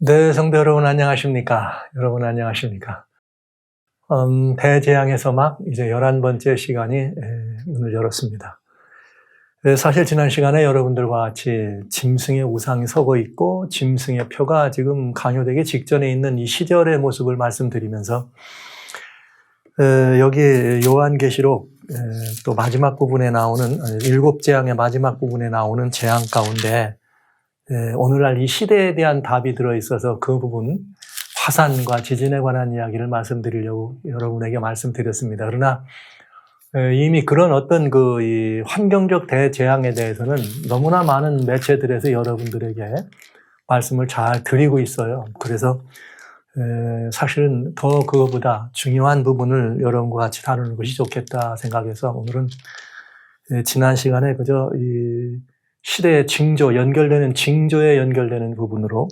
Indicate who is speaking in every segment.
Speaker 1: 네, 성도 여러분 안녕하십니까? 여러분 안녕하십니까? 대재앙에서 막 이제 11번째 시간이 문을 열었습니다. 사실 지난 시간에 여러분들과 같이 짐승의 우상이 서고 있고 짐승의 표가 지금 강요되기 직전에 있는 이 시절의 모습을 말씀드리면서 여기 요한계시록 또 마지막 부분에 나오는 7재앙의 마지막 부분에 나오는 재앙 가운데 오늘날 이 시대에 대한 답이 들어있어서 그 부분 화산과 지진에 관한 이야기를 말씀드리려고 여러분에게 말씀드렸습니다. 그러나 이미 그런 어떤 이 환경적 대재앙에 대해서는 너무나 많은 매체들에서 여러분들에게 말씀을 잘 드리고 있어요. 그래서 사실은 더 그거보다 중요한 부분을 여러분과 같이 다루는 것이 좋겠다 생각해서 오늘은 지난 시간에 그저 이 시대의 징조, 징조에 연결되는 부분으로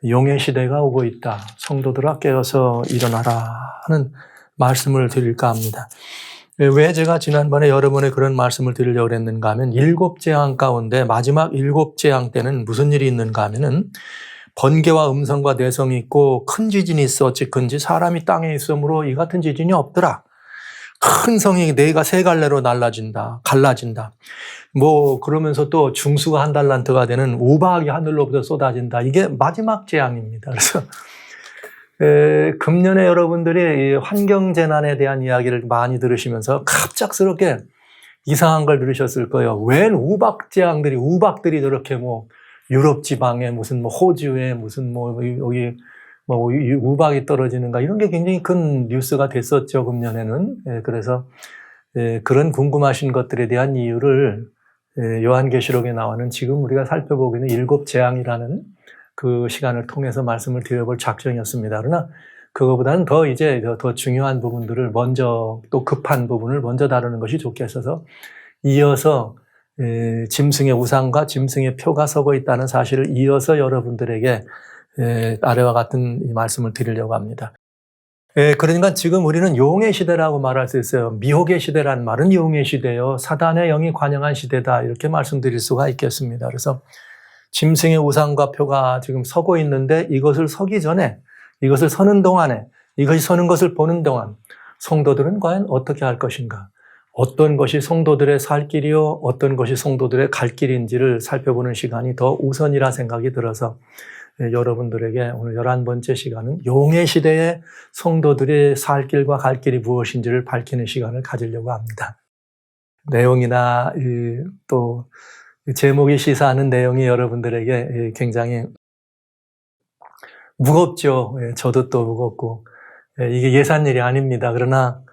Speaker 1: 용의 시대가 오고 있다. 성도들아 깨어서 일어나라 하는 말씀을 드릴까 합니다. 왜 제가 지난번에 여러분의 그런 말씀을 드리려고 했는가 하면 7재앙 가운데 마지막 7재앙 때는 무슨 일이 있는가 하면은 번개와 음성과 내성이 있고 큰 지진이 있어 어찌큰지 사람이 땅에 있으므로 이 같은 지진이 없더라. 큰 성이 네가 세 갈래로 갈라진다. 그러면서 또 중수가 1달란트가 되는 우박이 하늘로부터 쏟아진다. 이게 마지막 재앙입니다. 그래서 금년에 여러분들이 이 환경재난에 대한 이야기를 많이 들으시면서 갑작스럽게 이상한 걸 들으셨을 거예요. 웬 우박들이 저렇게 유럽 지방에 무슨 호주에 무슨 여기 우박이 떨어지는가 이런 게 굉장히 큰 뉴스가 됐었죠, 금년에는. 그래서 그런 궁금하신 것들에 대한 이유를 요한계시록에 나오는 지금 우리가 살펴보고 있는 7재앙이라는 그 시간을 통해서 말씀을 드려볼 작정이었습니다. 그러나 그거보다는 더 중요한 부분들을 먼저 또 급한 부분을 먼저 다루는 것이 좋겠어서 이어서 짐승의 우상과 짐승의 표가 서고 있다는 사실을 이어서 여러분들에게 아래와 같은 이 말씀을 드리려고 합니다. 그러니까 지금 우리는 용의 시대라고 말할 수 있어요. 미혹의 시대라는 말은 용의 시대요. 사단의 영이 관영한 시대다. 이렇게 말씀드릴 수가 있겠습니다. 그래서 짐승의 우상과 표가 지금 서고 있는데 이것을 서기 전에, 이것을 서는 동안에, 이것이 서는 것을 보는 동안 성도들은 과연 어떻게 할 것인가? 어떤 것이 성도들의 살 길이요, 어떤 것이 성도들의 갈 길인지를 살펴보는 시간이 더 우선이라 생각이 들어서 여러분들에게 오늘 11번째 시간은 용의 시대의 성도들의 살 길과 갈 길이 무엇인지를 밝히는 시간을 가지려고 합니다. 내용이나 또 제목이 시사하는 내용이 여러분들에게 굉장히 무겁죠. 저도 또 무겁고 이게 예산일이 아닙니다. 그러나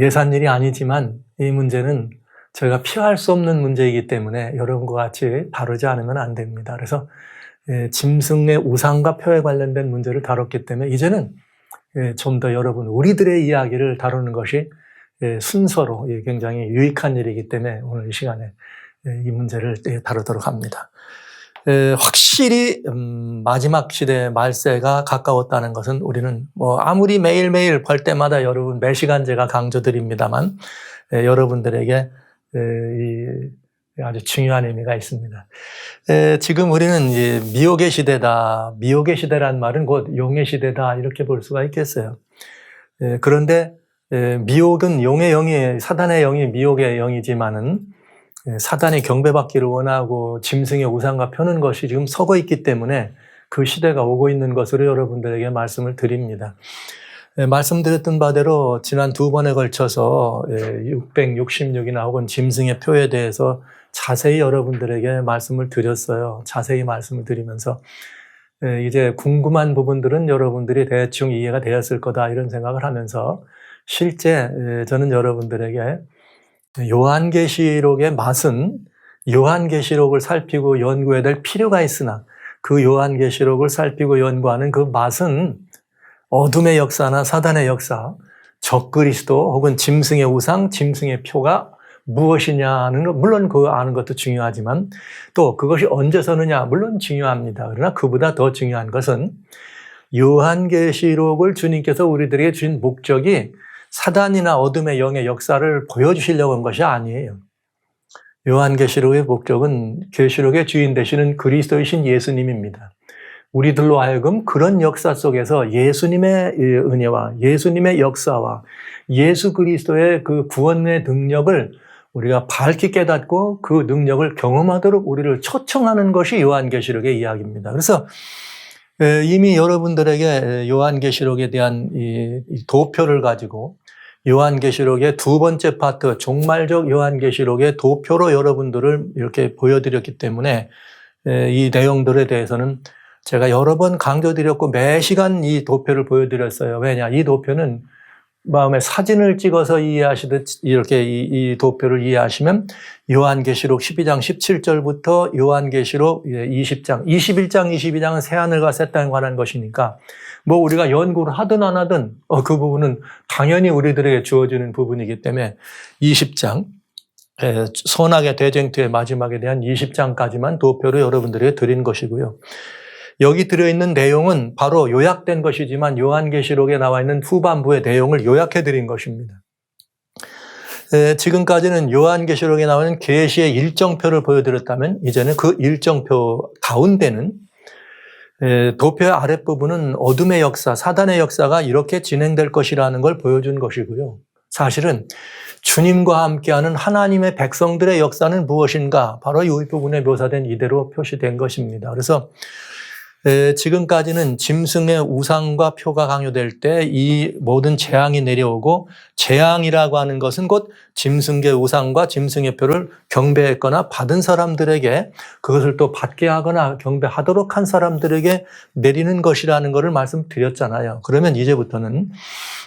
Speaker 1: 예산일이 아니지만 이 문제는 저희가 피할 수 없는 문제이기 때문에 여러분과 같이 다루지 않으면 안 됩니다. 그래서 짐승의 우상과 표에 관련된 문제를 다뤘기 때문에 이제는 좀 더 여러분 우리들의 이야기를 다루는 것이 순서로 굉장히 유익한 일이기 때문에 오늘 이 시간에 이 문제를 다루도록 합니다. 확실히 마지막 시대의 말세가 가까웠다는 것은 우리는 아무리 매일매일 볼 때마다 여러분 매 시간 제가 강조드립니다만 여러분들에게 아주 중요한 의미가 있습니다. 지금 우리는 미혹의 시대다. 미혹의 시대란 말은 곧 용의 시대다. 이렇게 볼 수가 있겠어요. 그런데 미혹은 용의 영이, 사단의 영이 미혹의 영이지만은 사단이 경배받기를 원하고 짐승의 우상과 표는 것이 지금 서고 있기 때문에 그 시대가 오고 있는 것으로 여러분들에게 말씀을 드립니다. 말씀드렸던 바대로 지난 2번에 걸쳐서 666이나 혹은 짐승의 표에 대해서 자세히 여러분들에게 말씀을 드렸어요. 자세히 말씀을 드리면서 이제 궁금한 부분들은 여러분들이 대충 이해가 되었을 거다 이런 생각을 하면서 실제 저는 여러분들에게 요한계시록의 맛은 요한계시록을 살피고 연구해야 될 필요가 있으나 그 요한계시록을 살피고 연구하는 그 맛은 어둠의 역사나 사단의 역사, 적그리스도 혹은 짐승의 우상, 짐승의 표가 무엇이냐 하는 것, 물론 그거 아는 것도 중요하지만 또 그것이 언제 서느냐 물론 중요합니다. 그러나 그보다 더 중요한 것은 요한계시록을 주님께서 우리들에게 주신 목적이 사단이나 어둠의 영의 역사를 보여주시려고 한 것이 아니에요. 요한계시록의 목적은 계시록의 주인 되시는 그리스도이신 예수님입니다. 우리들로 하여금 그런 역사 속에서 예수님의 은혜와 예수님의 역사와 예수 그리스도의 그 구원의 능력을 우리가 밝히 깨닫고 그 능력을 경험하도록 우리를 초청하는 것이 요한계시록의 이야기입니다. 그래서 이미 여러분들에게 요한계시록에 대한 이 도표를 가지고 요한계시록의 두 번째 파트, 종말적 요한계시록의 도표로 여러분들을 이렇게 보여드렸기 때문에 이 내용들에 대해서는 제가 여러 번 강조드렸고 매 시간 이 도표를 보여드렸어요. 왜냐? 이 도표는 마음에 사진을 찍어서 이해하시듯 이렇게 이 도표를 이해하시면 요한계시록 12장 17절부터 요한계시록 20장, 21장, 22장은 새하늘과 새 땅에 관한 것이니까 뭐 우리가 연구를 하든 안 하든 그 부분은 당연히 우리들에게 주어지는 부분이기 때문에 20장, 선악의 대쟁투의 마지막에 대한 20장까지만 도표로 여러분들에게 드린 것이고요. 여기 들어있는 내용은 바로 요약된 것이지만 요한계시록에 나와 있는 후반부의 내용을 요약해 드린 것입니다. 지금까지는 요한계시록에 나오는 계시의 일정표를 보여드렸다면 이제는 그 일정표 가운데는 도표의 아랫부분은 어둠의 역사, 사단의 역사가 이렇게 진행될 것이라는 걸 보여준 것이고요. 사실은 주님과 함께하는 하나님의 백성들의 역사는 무엇인가? 바로 이 부분에 묘사된 이대로 표시된 것입니다. 그래서 지금까지는 짐승의 우상과 표가 강요될 때 이 모든 재앙이 내려오고 재앙이라고 하는 것은 곧 짐승의 우상과 짐승의 표를 경배했거나 받은 사람들에게 그것을 또 받게 하거나 경배하도록 한 사람들에게 내리는 것이라는 것을 말씀드렸잖아요. 그러면 이제부터는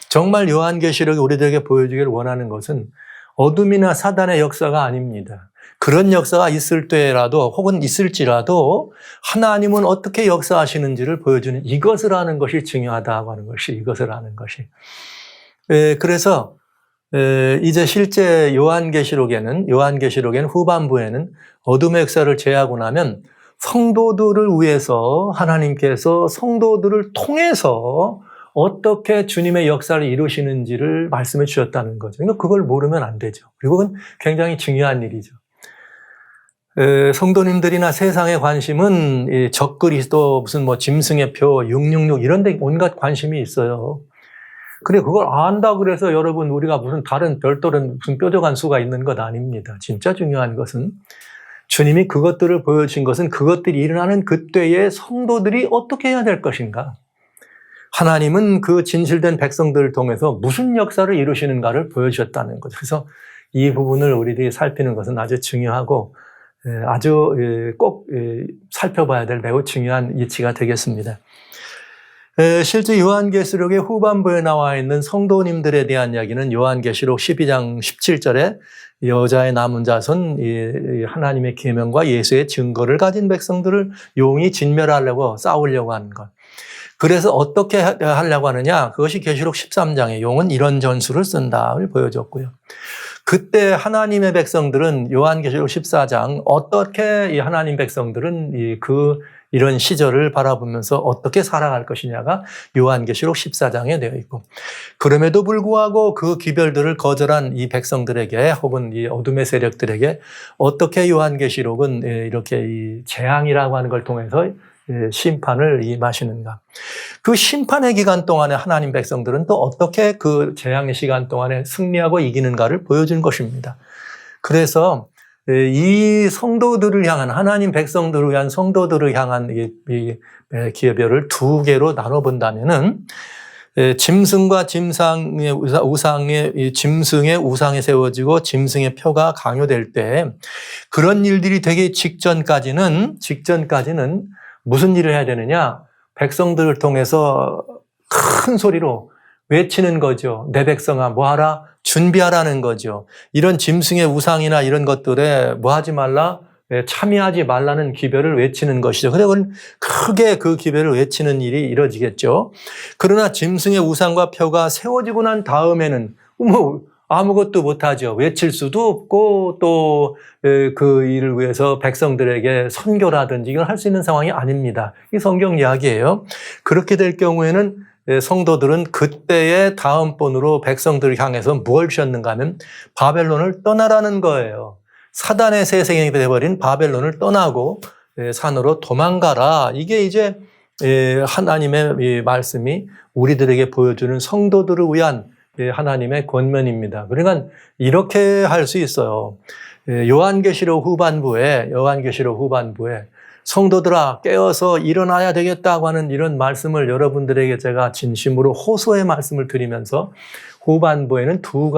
Speaker 1: 정말 요한계시록이 우리들에게 보여주기를 원하는 것은 어둠이나 사단의 역사가 아닙니다. 그런 역사가 있을 때라도 혹은 있을지라도 하나님은 어떻게 역사하시는지를 보여주는 이것을 아는 것이 중요하다고 하는 것이 이것을 아는 것이. 그래서 이제 실제 요한계시록에는 후반부에는 어둠의 역사를 제하고 나면 성도들을 위해서 하나님께서 성도들을 통해서 어떻게 주님의 역사를 이루시는지를 말씀해 주셨다는 거죠. 그러니까 그걸 모르면 안 되죠. 그리고 그건 굉장히 중요한 일이죠. 성도님들이나 세상의 관심은 적그리스도 무슨 뭐 짐승의 표 666 이런 데 온갖 관심이 있어요. 그래 그걸 안다 그래서 여러분 우리가 무슨 다른 별도른 무슨 뾰족한 수가 있는 것 아닙니다. 진짜 중요한 것은 주님이 그것들을 보여주신 것은 그것들이 일어나는 그때의 성도들이 어떻게 해야 될 것인가. 하나님은 그 진실된 백성들을 통해서 무슨 역사를 이루시는가를 보여주셨다는 거죠. 그래서 이 부분을 우리들이 살피는 것은 아주 중요하고 아주 꼭 살펴봐야 될 매우 중요한 이치가 되겠습니다. 실제 요한계시록의 후반부에 나와 있는 성도님들에 대한 이야기는 요한계시록 12장 17절에 여자의 남은 자손 하나님의 계명과 예수의 증거를 가진 백성들을 용이 진멸하려고 싸우려고 하는 것. 그래서 어떻게 하려고 하느냐? 그것이 계시록 13장에 용은 이런 전술을 쓴다를 보여줬고요. 그때 하나님의 백성들은 요한계시록 14장 어떻게 이 하나님 백성들은 이런 시절을 바라보면서 어떻게 살아갈 것이냐가 요한계시록 14장에 되어 있고 그럼에도 불구하고 그 기별들을 거절한 이 백성들에게 혹은 이 어둠의 세력들에게 어떻게 요한계시록은 이렇게 이 재앙이라고 하는 걸 통해서 심판을 임하시는가. 그 심판의 기간 동안에 하나님 백성들은 또 어떻게 그 재앙의 시간 동안에 승리하고 이기는가를 보여준 것입니다. 그래서 이 성도들을 향한 하나님 백성들을 위한 성도들을 향한 이 기별을 두 개로 나눠본다면은 짐승과 짐승의 우상에 세워지고 짐승의 표가 강요될 때 그런 일들이 되기 직전까지는 무슨 일을 해야 되느냐? 백성들을 통해서 큰 소리로 외치는 거죠. 내 백성아 뭐하라? 준비하라는 거죠. 이런 짐승의 우상이나 이런 것들에 뭐하지 말라? 참여하지 말라는 기별을 외치는 것이죠. 그래서 크게 그 기별을 외치는 일이 이루어지겠죠. 그러나 짐승의 우상과 표가 세워지고 난 다음에는 아무것도 못하죠. 외칠 수도 없고 또 그 일을 위해서 백성들에게 선교라든지 이걸 할 수 있는 상황이 아닙니다. 이 성경 이야기예요. 그렇게 될 경우에는 성도들은 그때의 다음번으로 백성들을 향해서 무엇을 주셨는가 하면 바벨론을 떠나라는 거예요. 사단의 세상이 되어버린 바벨론을 떠나고 산으로 도망가라. 이게 이제 하나님의 이 말씀이 우리들에게 보여주는 성도들을 위한 하나님의 권면입니다. 그러니까 이렇게 할 수 있어요. 요한계시록 후반부에 성도들아 깨어서 일어나야 되겠다고 하는 이런 말씀을 여러분들에게 제가 진심으로 호소의 말씀을 드리면서 후반부에는 두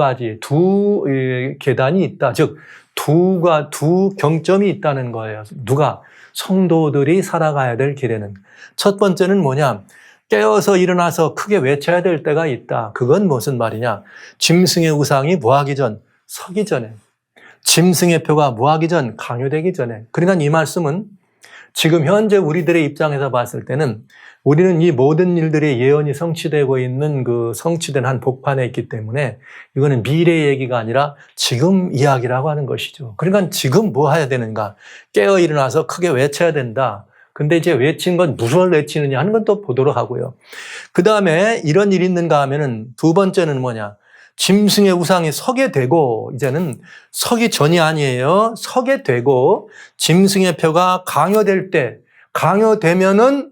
Speaker 1: 계단이 있다. 즉, 두 경점이 있다는 거예요. 누가? 성도들이 살아가야 될 길에는. 첫 번째는 뭐냐? 깨어서 일어나서 크게 외쳐야 될 때가 있다. 그건 무슨 말이냐? 짐승의 우상이 뭐하기 전? 서기 전에. 짐승의 표가 뭐하기 전? 강요되기 전에. 그러니까 이 말씀은 지금 현재 우리들의 입장에서 봤을 때는 우리는 이 모든 일들의 예언이 성취되고 있는 그 성취된 한 복판에 있기 때문에 이거는 미래 얘기가 아니라 지금 이야기라고 하는 것이죠. 그러니까 지금 뭐 해야 되는가? 깨어 일어나서 크게 외쳐야 된다. 근데 이제 외친 건 무엇을 외치느냐 하는 건 또 보도록 하고요. 그 다음에 이런 일이 있는가 하면은 두 번째는 뭐냐? 짐승의 우상이 서게 되고, 이제는 서기 전이 아니에요. 서게 되고 짐승의 표가 강요되면은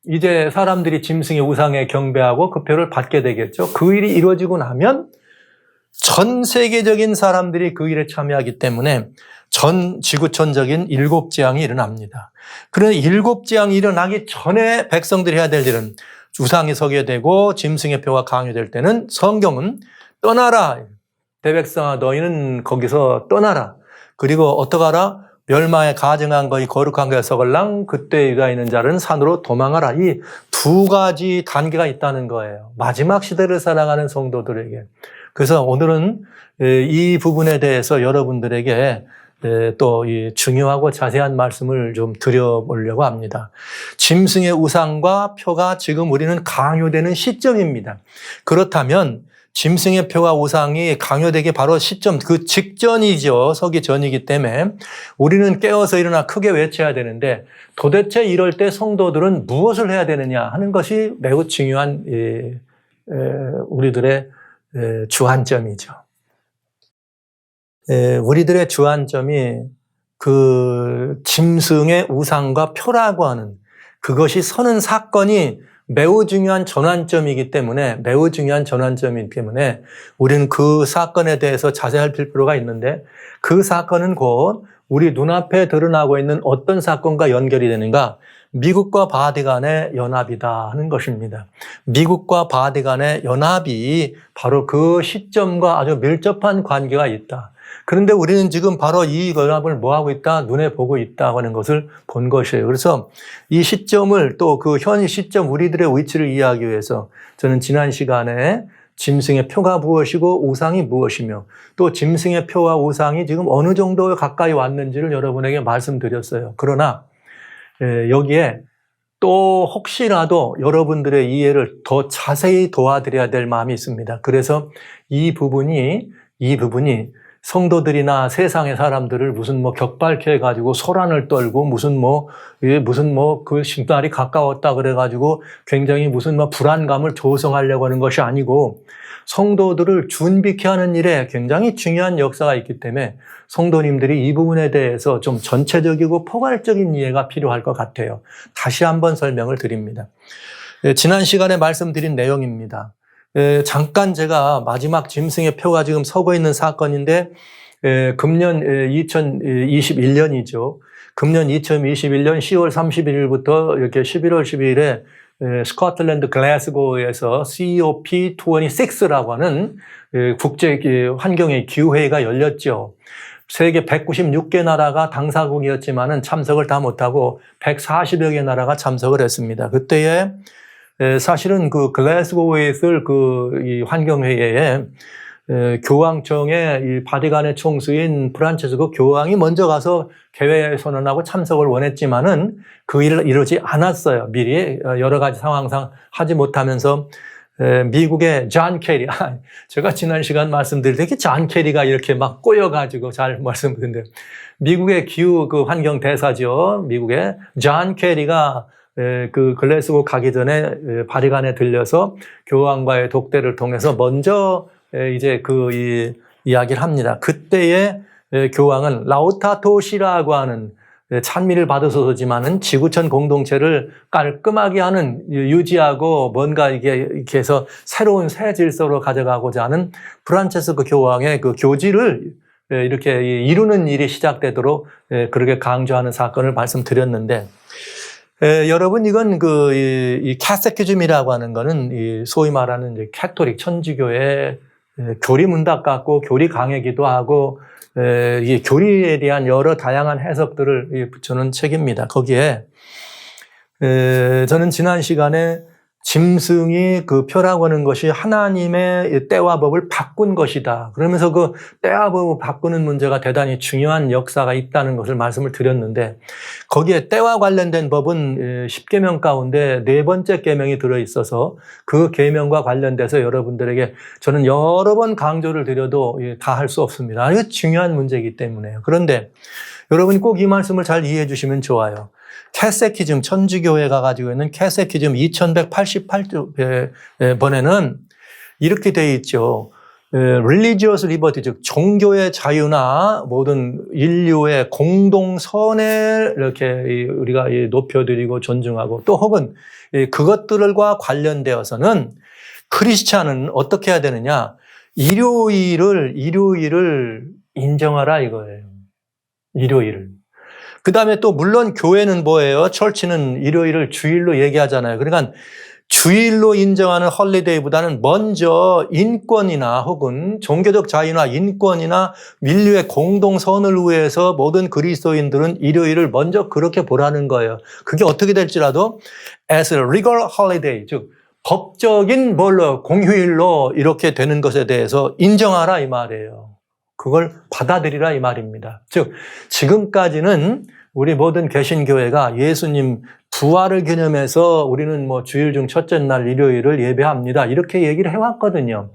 Speaker 1: 이제 사람들이 짐승의 우상에 경배하고 그 표를 받게 되겠죠. 그 일이 이루어지고 나면 전 세계적인 사람들이 그 일에 참여하기 때문에 전 지구촌적인 일곱 재앙이 일어납니다. 그런데 일곱 재앙이 일어나기 전에 백성들이 해야 될 일은 우상이 서게 되고 짐승의 표가 강요될 때는 성경은 떠나라. 대백성아 너희는 거기서 떠나라. 그리고 어떡하라? 멸망에 가증한 거이 거룩한 거에 썩을랑 그때 유다 있는 자는 산으로 도망하라. 이 두 가지 단계가 있다는 거예요. 마지막 시대를 살아가는 성도들에게. 그래서 오늘은 이 부분에 대해서 여러분들에게 또 이 중요하고 자세한 말씀을 좀 드려보려고 합니다. 짐승의 우상과 표가 지금 우리는 강요되는 시점입니다. 그렇다면 짐승의 표와 우상이 강요되기 바로 시점, 그 직전이죠. 서기 전이기 때문에 우리는 깨어서 일어나 크게 외쳐야 되는데 도대체 이럴 때 성도들은 무엇을 해야 되느냐 하는 것이 매우 중요한 우리들의 주안점이죠. 우리들의 주안점이 그 짐승의 우상과 표라고 하는 그것이 서는 사건이 매우 중요한 전환점이기 때문에 우리는 그 사건에 대해서 자세히 살필 필요가 있는데 그 사건은 곧 우리 눈앞에 드러나고 있는 어떤 사건과 연결이 되는가? 미국과 바티칸의 연합이다 하는 것입니다. 미국과 바티칸의 연합이 바로 그 시점과 아주 밀접한 관계가 있다. 그런데 우리는 지금 바로 이 연합을 뭐하고 있다? 눈에 보고 있다고 하는 것을 본 것이에요. 그래서 이 시점을 또 그 현 시점 우리들의 위치를 이해하기 위해서 저는 지난 시간에 짐승의 표가 무엇이고 우상이 무엇이며 또 짐승의 표와 우상이 지금 어느 정도 가까이 왔는지를 여러분에게 말씀드렸어요. 그러나 여기에 또 혹시라도 여러분들의 이해를 더 자세히 도와드려야 될 마음이 있습니다. 그래서 이 부분이 성도들이나 세상의 사람들을 무슨 격발케 해가지고 소란을 떨고 무슨 그 신날이 가까웠다 그래가지고 굉장히 무슨 불안감을 조성하려고 하는 것이 아니고 성도들을 준비케 하는 일에 굉장히 중요한 역사가 있기 때문에 성도님들이 이 부분에 대해서 좀 전체적이고 포괄적인 이해가 필요할 것 같아요. 다시 한번 설명을 드립니다. 지난 시간에 말씀드린 내용입니다. 잠깐 제가 마지막 짐승의 표가 지금 서고 있는 사건인데 금년 2021년이죠. 금년 2021년 10월 31일부터 이렇게 11월 12일에 스코틀랜드 글래스고에서 COP26라고 하는 국제 환경의 기후회의가 열렸죠. 세계 196개 나라가 당사국이었지만은 참석을 다 못하고 140여 개 나라가 참석을 했습니다. 그때에 사실은 그 글래스고에 있을 이 환경회의에 교황청의 이 바티칸의 총수인 프란체스코 교황이 먼저 가서 개회 선언하고 참석을 원했지만은 그 일을 이루지 않았어요. 미리 여러 가지 상황상 하지 못하면서 미국의 존 케리, 제가 지난 시간 말씀드릴 때 존 케리가 이렇게 막 꼬여가지고 잘 말씀드렸는데 미국의 기후 그 환경 대사죠. 미국의 존 케리가 그 글래스고 가기 전에 바티칸에 들려서 교황과의 독대를 통해서 먼저 이제 이 이야기를 합니다. 그때의 교황은 라우타토 시라고 하는 찬미를 받으소서지만은 지구촌 공동체를 깔끔하게 하는, 유지하고 뭔가 이렇게 해서 새로운 새 질서로 가져가고자 하는 프란체스코 교황의 그 교지를 이렇게 이루는 일이 시작되도록 그렇게 강조하는 사건을 말씀드렸는데, 여러분, 이건 이 캐세키즘이라고 하는 거는 소위 말하는 이제 캐톨릭 천주교의 교리 문답 같고 교리 강해기도 하고, 이 교리에 대한 여러 다양한 해석들을 붙여놓은 책입니다. 거기에 저는 지난 시간에 짐승이 그 표라고 하는 것이 하나님의 때와 법을 바꾼 것이다. 그러면서 그 때와 법을 바꾸는 문제가 대단히 중요한 역사가 있다는 것을 말씀을 드렸는데, 거기에 때와 관련된 법은 10계명 가운데 4번째 계명이 들어있어서 그 계명과 관련돼서 여러분들에게 저는 여러 번 강조를 드려도 다 할 수 없습니다. 이거 중요한 문제이기 때문에요. 그런데 여러분이 꼭 이 말씀을 잘 이해해 주시면 좋아요. 캐세키즘, 천주교회가 가지고 있는 캐세키즘 2188번에는 이렇게 되어 있죠. Religious liberty, 즉 종교의 자유나 모든 인류의 공동선을 이렇게 우리가 높여드리고 존중하고, 또 혹은 그것들과 관련되어서는 크리스찬은 어떻게 해야 되느냐? 일요일을 인정하라 이거예요. 일요일을. 그 다음에 또 물론 교회는 뭐예요? 철치는 일요일을 주일로 얘기하잖아요. 그러니까 주일로 인정하는 헐리데이보다는 먼저 인권이나 혹은 종교적 자유나 인권이나 인류의 공동선을 위해서 모든 그리스도인들은 일요일을 먼저 그렇게 보라는 거예요. 그게 어떻게 될지라도 as a legal holiday, 즉 법적인 공휴일로 이렇게 되는 것에 대해서 인정하라 이 말이에요. 그걸 받아들이라 이 말입니다. 즉 지금까지는 우리 모든 개신교회가 예수님 부활을 기념해서 우리는 주일 중 첫째 날 일요일을 예배합니다, 이렇게 얘기를 해왔거든요.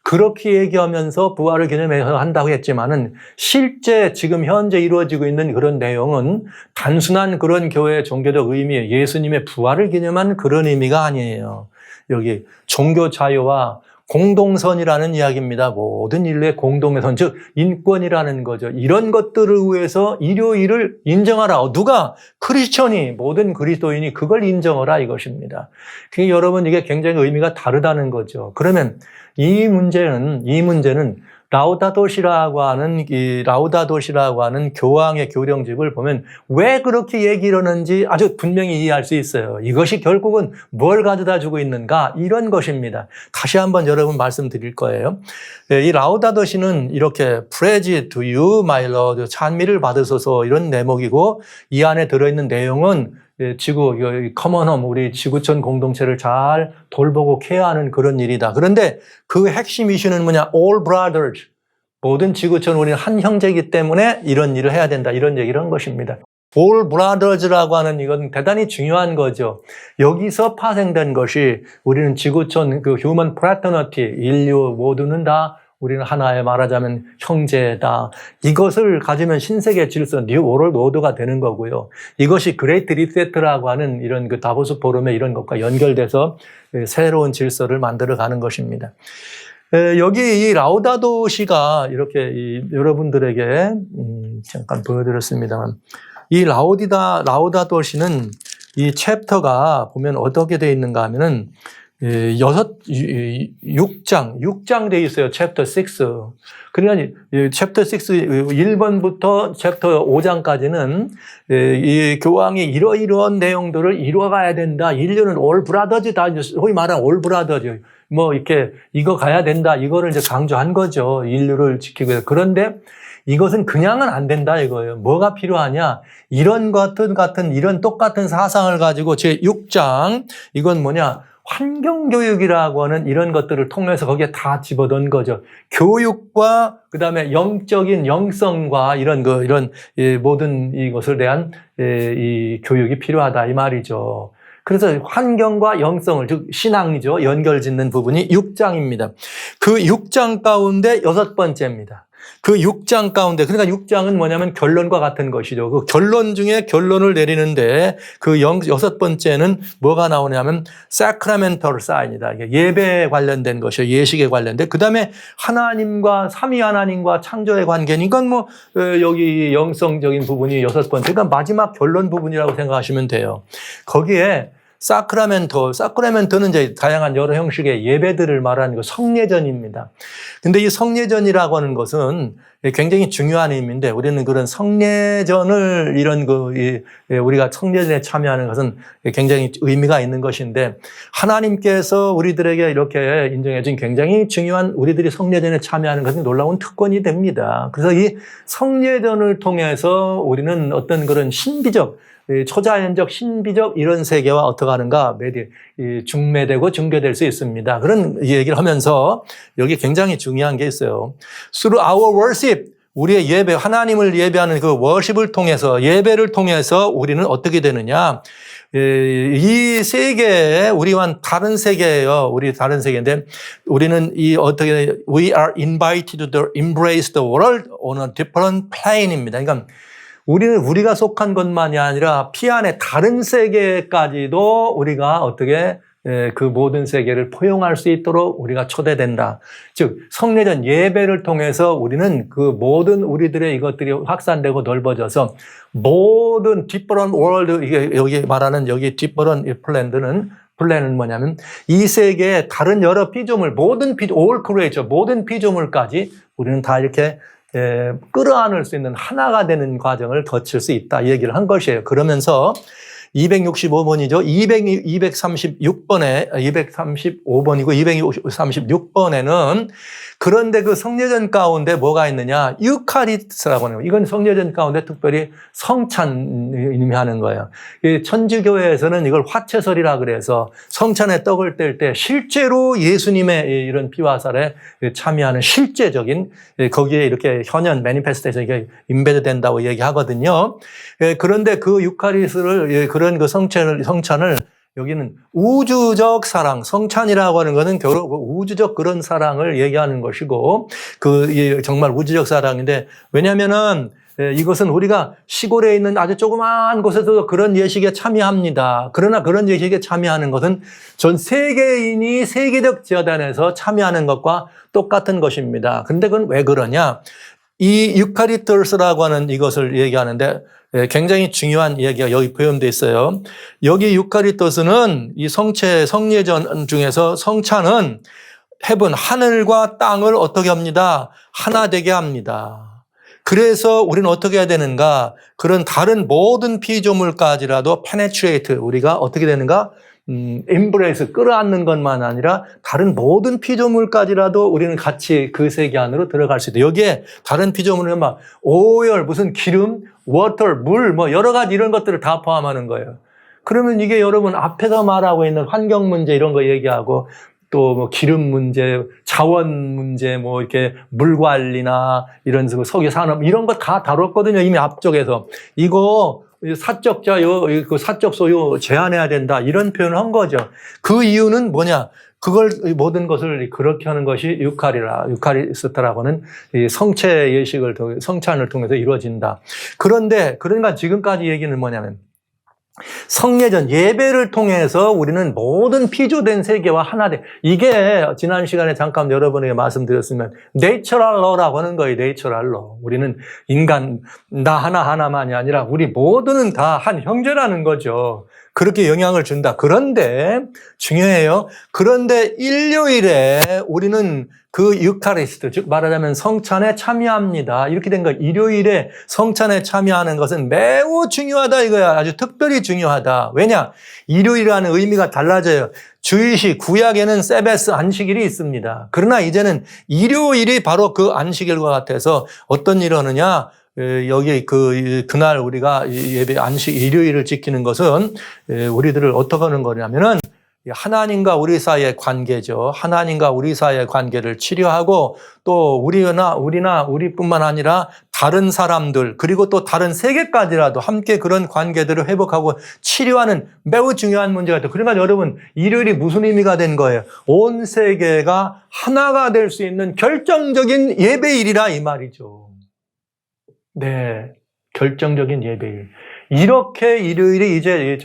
Speaker 1: 그렇게 얘기하면서 부활을 기념해서 한다고 했지만은 실제 지금 현재 이루어지고 있는 그런 내용은 단순한 그런 교회의 종교적 의미, 예수님의 부활을 기념한 그런 의미가 아니에요. 여기 종교 자유와 공동선이라는 이야기입니다. 모든 인류의 공동의 선, 즉 인권이라는 거죠. 이런 것들을 위해서 일요일을 인정하라. 누가? 크리스천이, 모든 그리스도인이 그걸 인정하라 이것입니다. 그러니까 여러분, 이게 굉장히 의미가 다르다는 거죠. 그러면 이 문제는 라우다도시라고 하는 교황의 교령집을 보면 왜 그렇게 얘기를 하는지 아주 분명히 이해할 수 있어요. 이것이 결국은 뭘 가져다 주고 있는가? 이런 것입니다. 다시 한번 여러분 말씀드릴 거예요. 이 라우다도시는 이렇게 Praise to you, my Lord, 찬미를 받으소서, 이런 대목이고, 이 안에 들어있는 내용은 커먼홈, 우리 지구촌 공동체를 잘 돌보고 케어하는 그런 일이다. 그런데 그 핵심 이슈는 뭐냐? All brothers. 모든 지구촌 우리는 한 형제이기 때문에 이런 일을 해야 된다. 이런 얘기를 한 것입니다. All brothers라고 하는 이건 대단히 중요한 거죠. 여기서 파생된 것이 우리는 지구촌 human fraternity, 인류 모두는 다 우리는 하나의 말하자면 형제다. 이것을 가지면 신세계 질서, 뉴 워럴드 오더가 되는 거고요. 이것이 그레이트 리셋라고 하는 이런 다보스 포럼의 이런 것과 연결돼서 새로운 질서를 만들어가는 것입니다. 여기 이 라우다도시가 이렇게 여러분들에게 잠깐 보여드렸습니다만, 이 라우다도시는 이 챕터가 보면 어떻게 되어 있는가 하면은 6장 되어 있어요. 챕터 6. 그러니까 챕터 6 1번부터 챕터 5장까지는 이 교황이 이러이러한 내용들을 이뤄가야 된다. 인류는 올 브라더즈다. 소위 말하는 올 브라더즈. 이렇게 이거 가야 된다. 이거를 이제 강조한 거죠. 인류를 지키기 위해서. 그런데 이것은 그냥은 안 된다 이거예요. 뭐가 필요하냐? 이런 이런 똑같은 사상을 가지고 제6장, 이건 뭐냐? 환경교육이라고 하는 이런 것들을 통해서 거기에 다 집어넣은 거죠. 교육과 그다음에 영적인 영성과 이런 모든 이것을 대한 이 교육이 필요하다 이 말이죠. 그래서 환경과 영성을, 즉 신앙이죠, 연결짓는 부분이 6장입니다. 그 6장 가운데 6번째입니다. 그 6장 가운데, 그러니까 6장은 뭐냐면 결론과 같은 것이죠. 그 결론 중에 결론을 내리는데 그 6번째는 뭐가 나오냐면 sacramental sign이다. 예배에 관련된 것이요. 예식에 관련된. 그 다음에 하나님과, 삼위 하나님과 창조의 관계니까 뭐, 여기 영성적인 부분이 6번째. 그러니까 마지막 결론 부분이라고 생각하시면 돼요. 거기에 사크라멘토는 이제 다양한 여러 형식의 예배들을 말하는 거 성례전입니다. 근데 이 성례전이라고 하는 것은 굉장히 중요한 의미인데 우리는 그런 성례전을 우리가 성례전에 참여하는 것은 굉장히 의미가 있는 것인데 하나님께서 우리들에게 이렇게 인정해 준 굉장히 중요한 우리들이 성례전에 참여하는 것은 놀라운 특권이 됩니다. 그래서 이 성례전을 통해서 우리는 어떤 그런 신비적 초자연적, 신비적 이런 세계와 어떻게 하는가 중매되고 증거될 수 있습니다. 그런 얘기를 하면서 여기 굉장히 중요한 게 있어요. Through our worship, 우리의 예배, 하나님을 예배하는 그 worship을 통해서, 예배를 통해서 우리는 어떻게 되느냐. 이 세계에 우리와 다른 세계예요. 우리 다른 세계인데 우리는 we are invited to embrace the world on a different plane입니다. 그러니까 우리가 속한 것만이 아니라 피 안에 다른 세계까지도 우리가 어떻게 그 모든 세계를 포용할 수 있도록 우리가 초대된다. 즉 성례전 예배를 통해서 우리는 그 모든 우리들의 이것들이 확산되고 넓어져서 모든 different world, 이게 여기 말하는 여기 different 플랜은 뭐냐면 이 세계의 다른 여러 피조물, all creature, 모든 피조물까지 우리는 다 이렇게 끌어안을 수 있는 하나가 되는 과정을 거칠 수 있다. 이 얘기를 한 것이에요. 그러면서 265번이죠. 235번이고 236번에는 그런데 그 성례전 가운데 뭐가 있느냐? 유카리스트라고 하는 거예요. 이건 성례전 가운데 특별히 성찬 의미하는 거예요. 천주교회에서는 이걸 화채설이라 그래서 성찬에 떡을 뗄 때 실제로 예수님의 이런 피와 살에 참여하는 실제적인 거기에 이렇게 현현 매니페스테이션이 이게 임베드 된다고 얘기하거든요. 그런데 그 유카리스트를 그런 그 성찬을 여기는 우주적 사랑, 성찬이라고 하는 것은 결국 우주적 그런 사랑을 얘기하는 것이고, 정말 우주적 사랑인데, 왜냐면은, 이것은 우리가 시골에 있는 아주 조그마한 곳에서 그런 예식에 참여합니다. 그러나 그런 예식에 참여하는 것은 전 세계인이 세계적 제단에서 참여하는 것과 똑같은 것입니다. 근데 그건 왜 그러냐? 이 유카리토스라고 하는 이것을 얘기하는데, 굉장히 중요한 얘기가 여기 표현되어 있어요. 여기 유카리토스는 이 성례전 중에서 성찬은 헤븐, 하늘과 땅을 어떻게 합니다? 하나 되게 합니다. 그래서 우리는 어떻게 해야 되는가? 그런 다른 모든 피조물까지라도 penetrate, 우리가 어떻게 되는가? embrace, 끌어안는 것만 아니라 다른 모든 피조물까지라도 우리는 같이 그 세계 안으로 들어갈 수 있다. 여기에 다른 피조물은 막 오열, 무슨 기름, water, 물, 뭐 여러 가지 이런 것들을 다 포함하는 거예요. 그러면 이게 여러분 앞에서 말하고 있는 환경 문제 이런 거 얘기하고 또 뭐 기름 문제, 자원 문제, 뭐 이렇게 물 관리나 이런 석유 산업 이런 거 다 다뤘거든요. 이미 앞쪽에서. 이거 사적자요, 그 사적 소유 제한해야 된다. 이런 표현을 한 거죠. 그 이유는 뭐냐? 그걸, 모든 것을 그렇게 하는 것이 유카리스트라고 하는 이 성체 예식을 통해, 성찬을 통해서 이루어진다. 그러니까 지금까지 얘기는 뭐냐면, 성례전, 예배를 통해서 우리는 모든 피조된 세계와 하나 돼. 이게 지난 시간에 잠깐 여러분에게 말씀드렸으면 내처럴 러라고 하는 거예요. 내처럴 러. 우리는 인간 나 하나만이 아니라 우리 모두는 다 한 형제라는 거죠. 그렇게 영향을 준다. 그런데 중요해요. 그런데 일요일에 우리는 그 유카리스트, 즉 말하자면 성찬에 참여합니다. 이렇게 된 거예요. 일요일에 성찬에 참여하는 것은 매우 중요하다 이거야. 아주 특별히 중요하다. 왜냐? 일요일이라는 의미가 달라져요. 주일식, 구약에는 세베스 안식일이 있습니다. 그러나 이제는 일요일이 바로 그 안식일과 같아서 어떤 일을 하느냐? 여기 그날 우리가 예배 안식 일요일을 지키는 것은 우리들을 어떻게 하는 거냐면은 하나님과 우리 사이의 관계죠. 하나님과 우리 사이의 관계를 치료하고 또 우리뿐만 아니라 다른 사람들 그리고 또 다른 세계까지라도 함께 그런 관계들을 회복하고 치료하는 매우 중요한 문제가 있다. 그러니까 여러분 일요일이 무슨 의미가 된 거예요? 온 세계가 하나가 될 수 있는 결정적인 예배일이라 이 말이죠. 네, 결정적인 예배일. 이렇게 일요일이 이제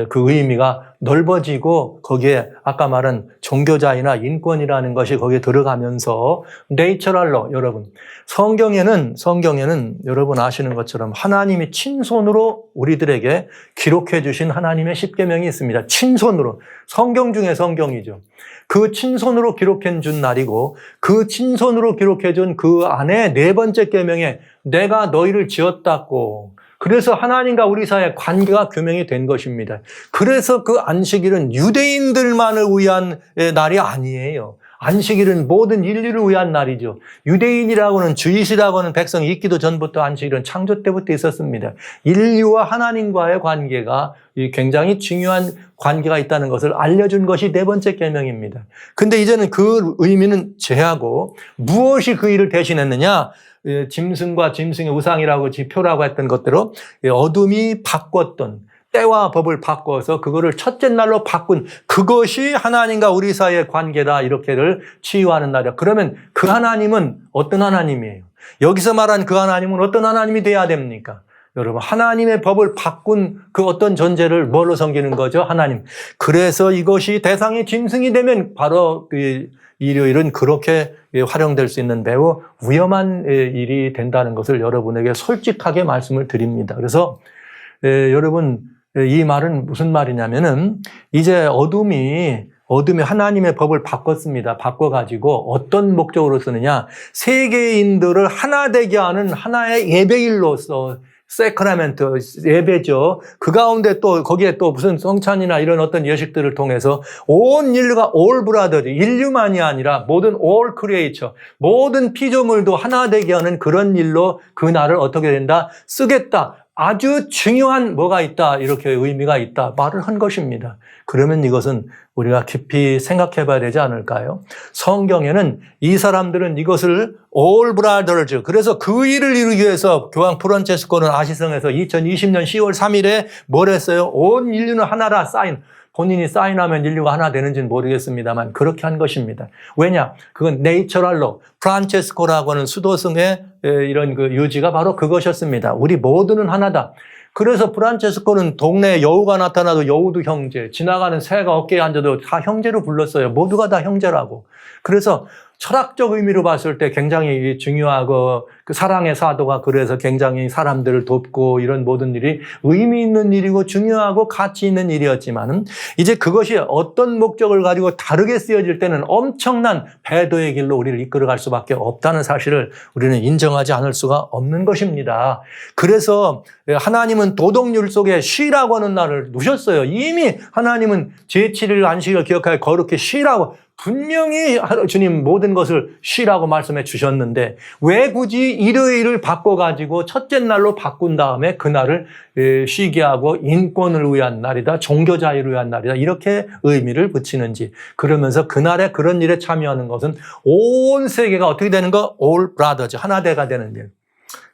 Speaker 1: 그 의미가 넓어지고 거기에 아까 말한 종교자유나 인권이라는 것이 거기에 들어가면서 내추럴로 여러분 성경에는 여러분 아시는 것처럼 하나님이 친손으로 우리들에게 기록해 주신 하나님의 십계명이 있습니다. 친손으로 성경 중에 성경이죠. 그 친손으로 기록해 준 날이고 그 친손으로 기록해 준 그 안에 네 번째 계명에 내가 너희를 지었다고 그래서 하나님과 우리 사이의 관계가 규명이 된 것입니다. 그래서 그 안식일은 유대인들만을 위한 날이 아니에요. 안식일은 모든 인류를 위한 날이죠. 유대인이라고는 주이시라고는 백성이 있기도 전부터 안식일은 창조 때부터 있었습니다. 인류와 하나님과의 관계가 굉장히 중요한 관계가 있다는 것을 알려준 것이 네 번째 계명입니다. 근데 이제는 그 의미는 제하고 무엇이 그 일을 대신했느냐? 짐승과 짐승의 우상이라고 지표라고 했던 것대로 어둠이 바꿨던 때와 법을 바꿔서 그거를 첫째 날로 바꾼 그것이 하나님과 우리 사이의 관계다 이렇게를 치유하는 날이야. 그러면 그 하나님은 어떤 하나님이에요? 여기서 말한 그 하나님은 어떤 하나님이 돼야 됩니까? 여러분 하나님의 법을 바꾼 그 어떤 존재를 뭘로 섬기는 거죠? 하나님. 그래서 이것이 대상이 짐승이 되면 바로 일요일은 그렇게 활용될 수 있는 매우 위험한 일이 된다는 것을 여러분에게 솔직하게 말씀을 드립니다. 그래서 여러분 이 말은 무슨 말이냐면은 이제 어둠이 하나님의 법을 바꿨습니다. 바꿔가지고 어떤 목적으로 쓰느냐? 세계인들을 하나 되게 하는 하나의 예배일로서 세크라멘트 예배죠. 그 가운데 또 거기에 또 무슨 성찬이나 이런 어떤 예식들을 통해서 온 인류가 all brother 인류만이 아니라 모든 all creature 모든 피조물도 하나 되게 하는 그런 일로 그 날을 어떻게 된다? 쓰겠다. 아주 중요한 뭐가 있다. 이렇게 의미가 있다. 말을 한 것입니다. 그러면 이것은 우리가 깊이 생각해 봐야 되지 않을까요? 성경에는 이 사람들은 이것을 all brothers 그래서 그 일을 이루기 위해서 교황 프란체스코는 아시성에서 2020년 10월 3일에 뭘 했어요? 온 인류는 하나라 사인. 본인이 사인하면 인류가 하나 되는지는 모르겠습니다만 그렇게 한 것입니다. 왜냐? 그건 네이처럴로 프란체스코라고 하는 수도승의 이런 그 유지가 바로 그것이었습니다. 우리 모두는 하나다. 그래서 프란체스코는 동네에 여우가 나타나도 여우도 형제, 지나가는 새가 어깨에 앉아도 다 형제로 불렀어요. 모두가 다 형제라고. 그래서 철학적 의미로 봤을 때 굉장히 중요하고 그 사랑의 사도가 그래서 굉장히 사람들을 돕고 이런 모든 일이 의미 있는 일이고 중요하고 가치 있는 일이었지만은 이제 그것이 어떤 목적을 가지고 다르게 쓰여질 때는 엄청난 배도의 길로 우리를 이끌어갈 수밖에 없다는 사실을 우리는 인정하지 않을 수가 없는 것입니다. 그래서 하나님은 도덕률 속에 쉬라고 하는 날을 두셨어요. 이미 하나님은 제7일 안식일을 기억하여 거룩히 쉬라고 분명히 주님 모든 것을 쉬라고 말씀해 주셨는데 왜 굳이 일요일을 바꿔가지고 첫째 날로 바꾼 다음에 그날을 쉬게 하고 인권을 위한 날이다, 종교 자유를 위한 날이다 이렇게 의미를 붙이는지 그러면서 그날에 그런 일에 참여하는 것은 온 세계가 어떻게 되는 거? all brothers, 하나되가 되는 일.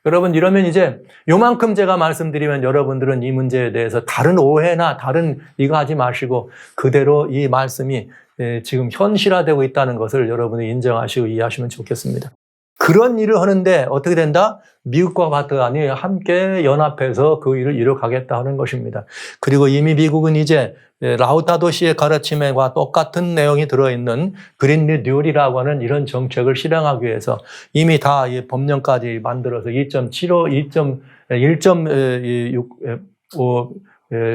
Speaker 1: 여러분 이러면 이제 요만큼 제가 말씀드리면 여러분들은 이 문제에 대해서 다른 오해나 다른 이거 하지 마시고 그대로 이 말씀이 지금 현실화되고 있다는 것을 여러분이 인정하시고 이해하시면 좋겠습니다. 그런 일을 하는데 어떻게 된다? 미국과 바티칸이 함께 연합해서 그 일을 이뤄가겠다 하는 것입니다. 그리고 이미 미국은 이제 라우타도 씨의 가르침과 똑같은 내용이 들어있는 그린 뉴 딜이라고 하는 이런 정책을 실행하기 위해서 이미 다 법령까지 만들어서 1.5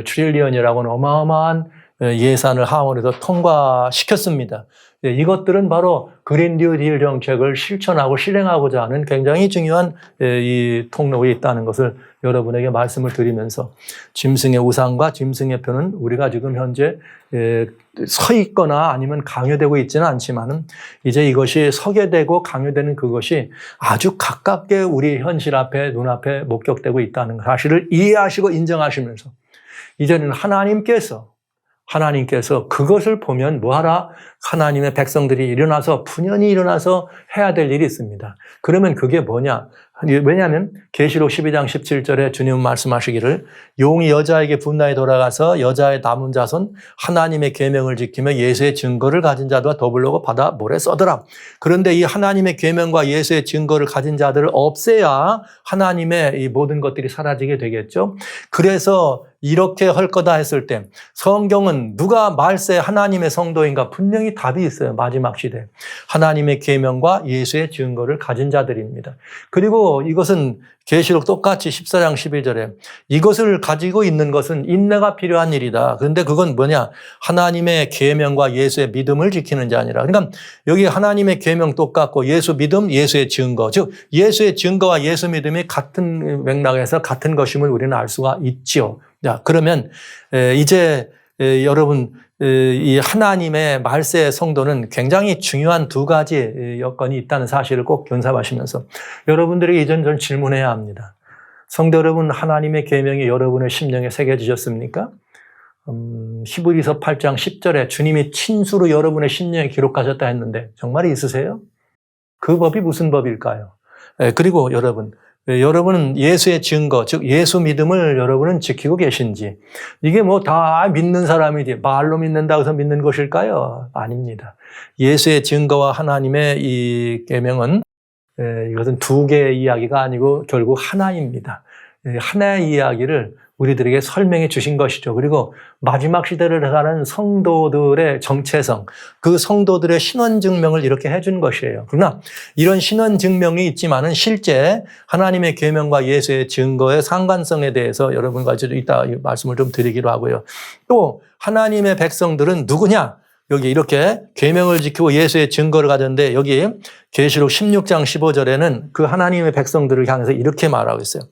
Speaker 1: 트릴리언이라고는 어마어마한 예산을 하원에서 통과시켰습니다. 이것들은 바로 그린 뉴 딜 정책을 실천하고 실행하고자 하는 굉장히 중요한 이 통로에 있다는 것을 여러분에게 말씀을 드리면서 짐승의 우상과 짐승의 표는 우리가 지금 현재 서 있거나 아니면 강요되고 있지는 않지만은 이제 이것이 서게 되고 강요되는 그것이 아주 가깝게 우리 현실 앞에 눈앞에 목격되고 있다는 사실을 이해하시고 인정하시면서 이제는 하나님께서 하나님께서 그것을 보면 뭐하라? 하나님의 백성들이 일어나서 분연히 일어나서 해야 될 일이 있습니다. 그러면 그게 뭐냐? 왜냐하면 계시록 12장 17절에 주님은 말씀하시기를 용이 여자에게 분나에 돌아가서 여자의 남은 자손 하나님의 계명을 지키며 예수의 증거를 가진 자들과 더불고 바다 모래 써더라. 그런데 이 하나님의 계명과 예수의 증거를 가진 자들을 없애야 하나님의 이 모든 것들이 사라지게 되겠죠. 그래서 이렇게 할 거다 했을 때 성경은 누가 말세 하나님의 성도인가 분명히 답이 있어요. 마지막 시대. 하나님의 계명과 예수의 증거를 가진 자들입니다. 그리고 이것은 계시록 똑같이 14장 12절에 이것을 가지고 있는 것은 인내가 필요한 일이다. 그런데 그건 뭐냐? 하나님의 계명과 예수의 믿음을 지키는 자니라. 그러니까 여기 하나님의 계명 똑같고 예수 믿음, 예수의 증거. 즉 예수의 증거와 예수 믿음이 같은 맥락에서 같은 것임을 우리는 알 수가 있죠. 자, 그러면 이제 여러분 이 하나님의 말세의 성도는 굉장히 중요한 두 가지 여건이 있다는 사실을 꼭 견습하시면서 여러분들에게 이전전 질문해야 합니다. 성도 여러분, 하나님의 계명이 여러분의 심령에 새겨지셨습니까? 히브리서 8장 10절에 주님이 친수로 여러분의 심령에 기록하셨다 했는데 정말 있으세요? 그 법이 무슨 법일까요? 그리고 여러분은 예수의 증거, 즉 예수 믿음을 여러분은 지키고 계신지, 이게 뭐 다 믿는 사람이지 말로 믿는다고 해서 믿는 것일까요? 아닙니다. 예수의 증거와 하나님의 이 계명은 이것은 두 개의 이야기가 아니고 결국 하나입니다. 하나의 이야기를 우리들에게 설명해 주신 것이죠. 그리고 마지막 시대를 사는 성도들의 정체성, 그 성도들의 신원 증명을 이렇게 해준 것이에요. 그러나 이런 신원 증명이 있지만은 실제 하나님의 계명과 예수의 증거의 상관성에 대해서 여러분과 이따 말씀을 좀 드리기로 하고요. 또 하나님의 백성들은 누구냐? 여기 이렇게 계명을 지키고 예수의 증거를 가졌는데 여기 계시록 16장 15절에는 그 하나님의 백성들을 향해서 이렇게 말하고 있어요.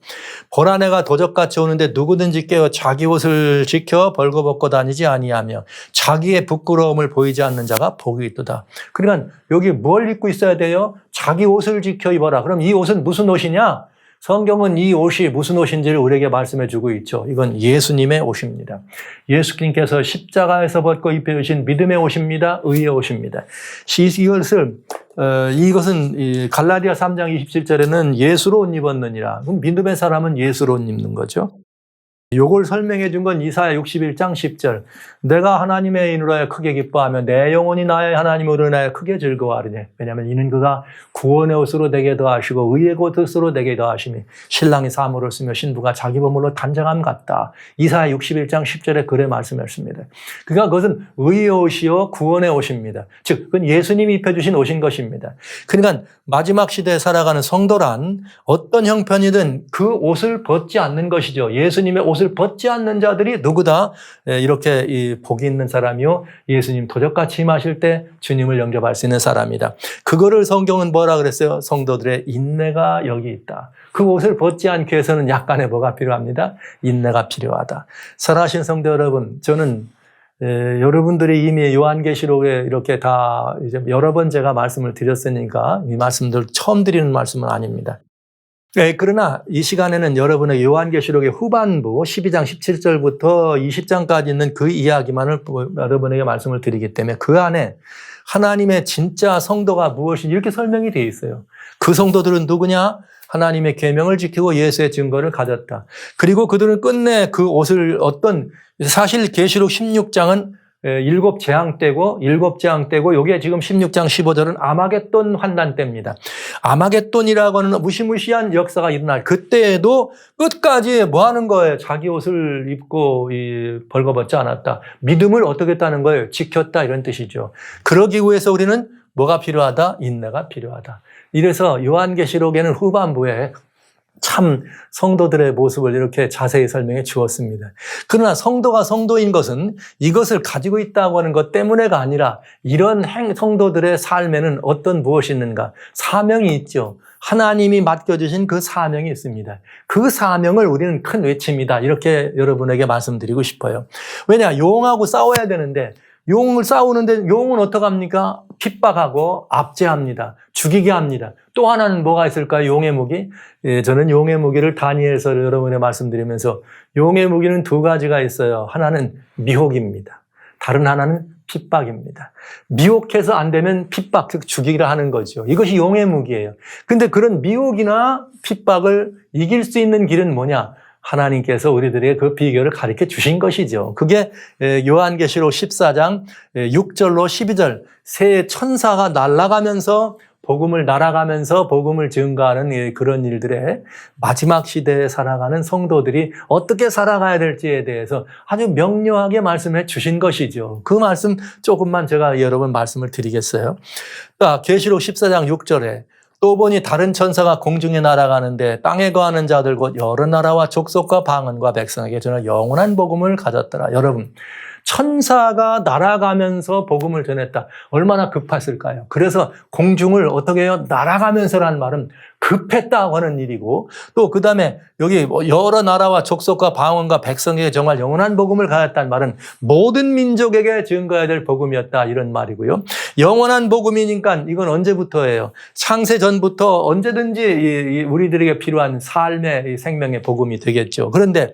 Speaker 1: 보라 내가 도적같이 오는데 누구든지 깨어 자기 옷을 지켜 벌거벗고 다니지 아니하며 자기의 부끄러움을 보이지 않는 자가 복이 있도다. 그러니까 여기 뭘 입고 있어야 돼요? 자기 옷을 지켜 입어라. 그럼 이 옷은 무슨 옷이냐? 성경은 이 옷이 무슨 옷인지를 우리에게 말씀해 주고 있죠. 이건 예수님의 옷입니다. 예수님께서 십자가에서 벗고 입혀주신 믿음의 옷입니다. 의의 옷입니다. 이것은 갈라디아 3장 27절에는 예수로 옷 입었느니라. 그럼 믿음의 사람은 예수로 옷 입는 거죠. 요걸 설명해 준 건 이사야 61장 10절. 내가 하나님의 인으로 하여 크게 기뻐하며 내 영혼이 나의 하나님으로 인하여 크게 즐거워하리니. 왜냐하면 이는 그가 구원의 옷으로 내게 더하시고 의의 옷으로 내게 더하시니 신랑이 사물을 쓰며 신부가 자기 보물로 단장함 같다. 이사야 61장 10절에 그래 말씀했습니다. 그러니까 그것은 의의 옷이요 구원의 옷입니다. 즉 그건 예수님이 입혀주신 옷인 것입니다. 그러니까 마지막 시대에 살아가는 성도란 어떤 형편이든 그 옷을 벗지 않는 것이죠. 예수님의 옷을 벗지 않는 자들이 누구다? 이렇게 복이 있는 사람이요. 예수님 도적같이 임하실 때 주님을 영접할 수 있는 사람이다. 그거를 성경은 뭐라 그랬어요? 성도들의 인내가 여기 있다. 그 옷을 벗지 않기 위해서는 약간의 뭐가 필요합니다? 인내가 필요하다. 사랑하신 성도 여러분, 저는 여러분들이 이미 요한계시록에 이렇게 다 이제 여러 번 제가 말씀을 드렸으니까 이 말씀들 처음 드리는 말씀은 아닙니다. 그러나 이 시간에는 여러분의 요한계시록의 후반부 12장 17절부터 20장까지 있는 그 이야기만을 여러분에게 말씀을 드리기 때문에 그 안에 하나님의 진짜 성도가 무엇인지 이렇게 설명이 되어 있어요. 그 성도들은 누구냐? 하나님의 계명을 지키고 예수의 증거를 가졌다. 그리고 그들은 끝내 그 옷을 사실 계시록 16장은 일곱 재앙 때고 여기에 지금 16장 15절은 아마겟돈 환난 때입니다. 아마겟돈이라고 하는 무시무시한 역사가 일어날 그때에도 끝까지 뭐 하는 거예요? 자기 옷을 입고 벌거벗지 않았다. 믿음을 어떻게 했다는 거예요? 지켰다 이런 뜻이죠. 그러기 위해서 우리는 뭐가 필요하다? 인내가 필요하다. 이래서 요한계시록에는 후반부에 참 성도들의 모습을 이렇게 자세히 설명해 주었습니다. 그러나 성도가 성도인 것은 이것을 가지고 있다고 하는 것 때문에가 아니라 이런 성도들의 삶에는 어떤 무엇이 있는가? 사명이 있죠. 하나님이 맡겨주신 그 사명이 있습니다. 그 사명을 우리는 큰 외침이다. 이렇게 여러분에게 말씀드리고 싶어요. 왜냐? 용하고 싸워야 되는데 용을 싸우는데 용은 어떡합니까? 핍박하고 압제합니다. 죽이게 합니다. 또 하나는 뭐가 있을까요? 용의 무기? 저는 용의 무기를 다니엘서 여러분에 말씀드리면서 용의 무기는 두 가지가 있어요. 하나는 미혹입니다. 다른 하나는 핍박입니다. 미혹해서 안 되면 핍박, 즉 죽이라 하는 거죠. 이것이 용의 무기예요. 근데 그런 미혹이나 핍박을 이길 수 있는 길은 뭐냐? 하나님께서 우리들에게 그 비결을 가르쳐 주신 것이죠. 그게 요한계시록 14장 6절로 12절 새 천사가 날아가면서 복음을 증거하는 그런 일들에 마지막 시대에 살아가는 성도들이 어떻게 살아가야 될지에 대해서 아주 명료하게 말씀해 주신 것이죠. 그 말씀 조금만 제가 여러분 말씀을 드리겠어요. 계시록 14장 6절에 또 보니 다른 천사가 공중에 날아가는데 땅에 거하는 자들 곧 여러 나라와 족속과 방언과 백성에게 전할 영원한 복음을 가졌더라. 여러분, 천사가 날아가면서 복음을 전했다. 얼마나 급했을까요? 그래서 공중을 어떻게 해요? 날아가면서라는 말은 급했다고 하는 일이고, 또 그 다음에 여기 여러 나라와 족속과 방언과 백성에게 정말 영원한 복음을 가졌다는 말은 모든 민족에게 증거해야 될 복음이었다, 이런 말이고요. 영원한 복음이니까 이건 언제부터예요? 창세 전부터 언제든지 우리들에게 필요한 삶의 생명의 복음이 되겠죠. 그런데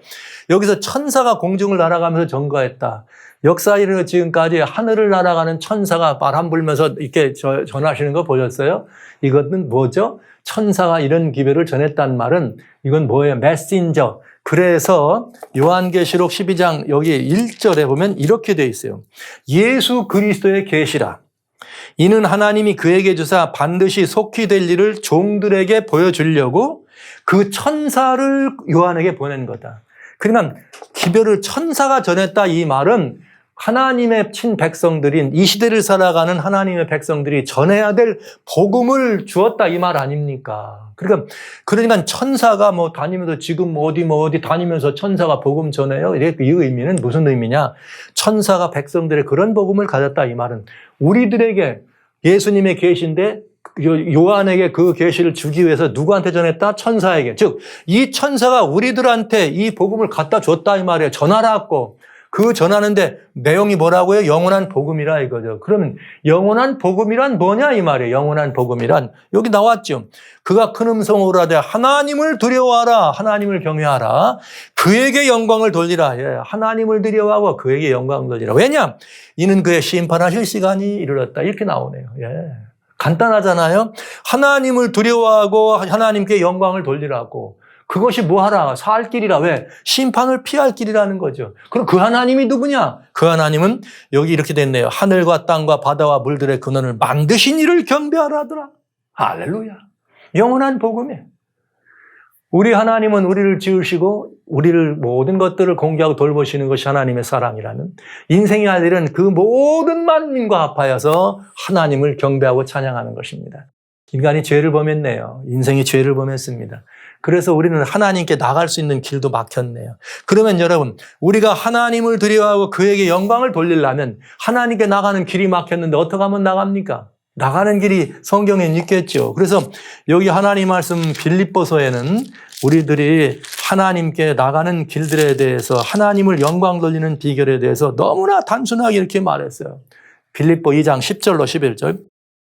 Speaker 1: 여기서 천사가 공중을 날아가면서 증거했다. 역사 이르러 지금까지 하늘을 날아가는 천사가 바람 불면서 이렇게 전하시는 거 보셨어요? 이것은 뭐죠? 천사가 이런 기별을 전했다는 말은 이건 뭐예요? 메신저. 그래서 요한계시록 12장 여기 1절에 보면 이렇게 돼 있어요. 예수 그리스도의 계시라. 이는 하나님이 그에게 주사 반드시 속히 될 일을 종들에게 보여주려고 그 천사를 요한에게 보낸 거다. 그러니까 기별을 천사가 전했다, 이 말은 하나님의 친백성들인 이 시대를 살아가는 하나님의 백성들이 전해야 될 복음을 주었다, 이 말 아닙니까? 그러니까 천사가 다니면서 지금 어디 다니면서 천사가 복음 전해요? 이 의미는 무슨 의미냐? 천사가 백성들의 그런 복음을 가졌다, 이 말은 우리들에게 예수님의 계시인데 요한에게 그 계시를 주기 위해서 누구한테 전했다? 천사에게. 즉, 이 천사가 우리들한테 이 복음을 갖다 줬다, 이 말이에요. 전하라고. 그 전하는데 내용이 뭐라고요? 영원한 복음이라 이거죠. 그러면 영원한 복음이란 뭐냐, 이 말이에요. 영원한 복음이란 여기 나왔죠. 그가 큰 음성으로 하되 하나님을 두려워하라, 하나님을 경외하라, 그에게 영광을 돌리라. 예, 하나님을 두려워하고 그에게 영광을 돌리라. 왜냐? 이는 그의 심판하실 시간이 이르렀다. 이렇게 나오네요. 예. 간단하잖아요. 하나님을 두려워하고 하나님께 영광을 돌리라고. 그것이 뭐하라? 살 길이라. 왜? 심판을 피할 길이라는 거죠. 그럼 그 하나님이 누구냐? 그 하나님은 여기 이렇게 됐네요. 하늘과 땅과 바다와 물들의 근원을 만드신 이를 경배하라 하더라. 할렐루야. 영원한 복음에. 우리 하나님은 우리를 지으시고 우리를 모든 것들을 공개하고 돌보시는 것이 하나님의 사랑이라면 인생이 할 일은 그 모든 만민과 합하여서 하나님을 경배하고 찬양하는 것입니다. 인간이 죄를 범했네요. 인생이 죄를 범했습니다. 그래서 우리는 하나님께 나갈 수 있는 길도 막혔네요. 그러면 여러분, 우리가 하나님을 두려워하고 그에게 영광을 돌리려면 하나님께 나가는 길이 막혔는데 어떻게 하면 나갑니까? 나가는 길이 성경에 있겠죠. 그래서 여기 하나님 말씀 빌립보서에는 우리들이 하나님께 나가는 길들에 대해서, 하나님을 영광 돌리는 비결에 대해서 너무나 단순하게 이렇게 말했어요. 빌립보 2장 10절로 11절.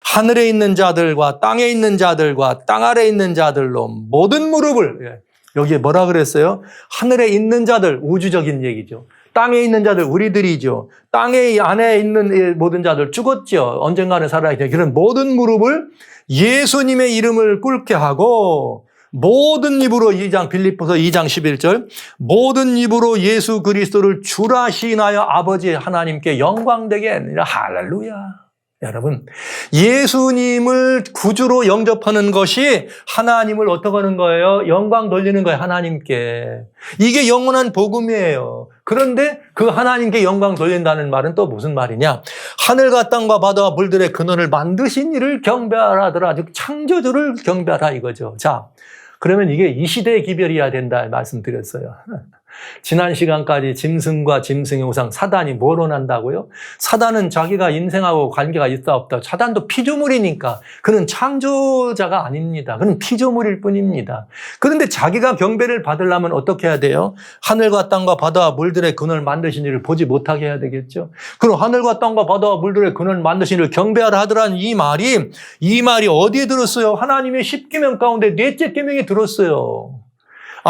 Speaker 1: 하늘에 있는 자들과 땅에 있는 자들과 땅 아래에 있는 자들로 모든 무릎을, 여기에 뭐라 그랬어요? 하늘에 있는 자들, 우주적인 얘기죠. 땅에 있는 자들, 우리들이죠. 땅에 안에 있는 모든 자들 죽었죠. 언젠가는 살아야 돼요. 그런 모든 무릎을 예수님의 이름을 꿇게 하고 모든 입으로, 빌립보서 2장 11절, 모든 입으로 예수 그리스도를 주라 시인하여 아버지 하나님께 영광되게 하니라. 할렐루야. 여러분, 예수님을 구주로 영접하는 것이 하나님을 어떻게 하는 거예요? 영광 돌리는 거예요, 하나님께. 이게 영원한 복음이에요. 그런데 그 하나님께 영광 돌린다는 말은 또 무슨 말이냐? 하늘과 땅과 바다와 물들의 근원을 만드신 이를 경배하라 하더라. 즉 창조주를 경배하라 이거죠. 자, 그러면 이게 이 시대의 기별이어야 된다 말씀드렸어요. 지난 시간까지 짐승과 짐승의 우상, 사단이 뭘 원한다고요? 사단은 자기가 인생하고 관계가 있다 없다. 사단도 피조물이니까 그는 창조자가 아닙니다. 그는 피조물일 뿐입니다. 그런데 자기가 경배를 받으려면 어떻게 해야 돼요? 하늘과 땅과 바다와 물들의 근원을 만드신 이를 보지 못하게 해야 되겠죠. 그럼 하늘과 땅과 바다와 물들의 근원을 만드신 이를 경배하라 하더라는 이 말이 어디에 들었어요? 하나님의 10계명 가운데 넷째 계명에 들었어요.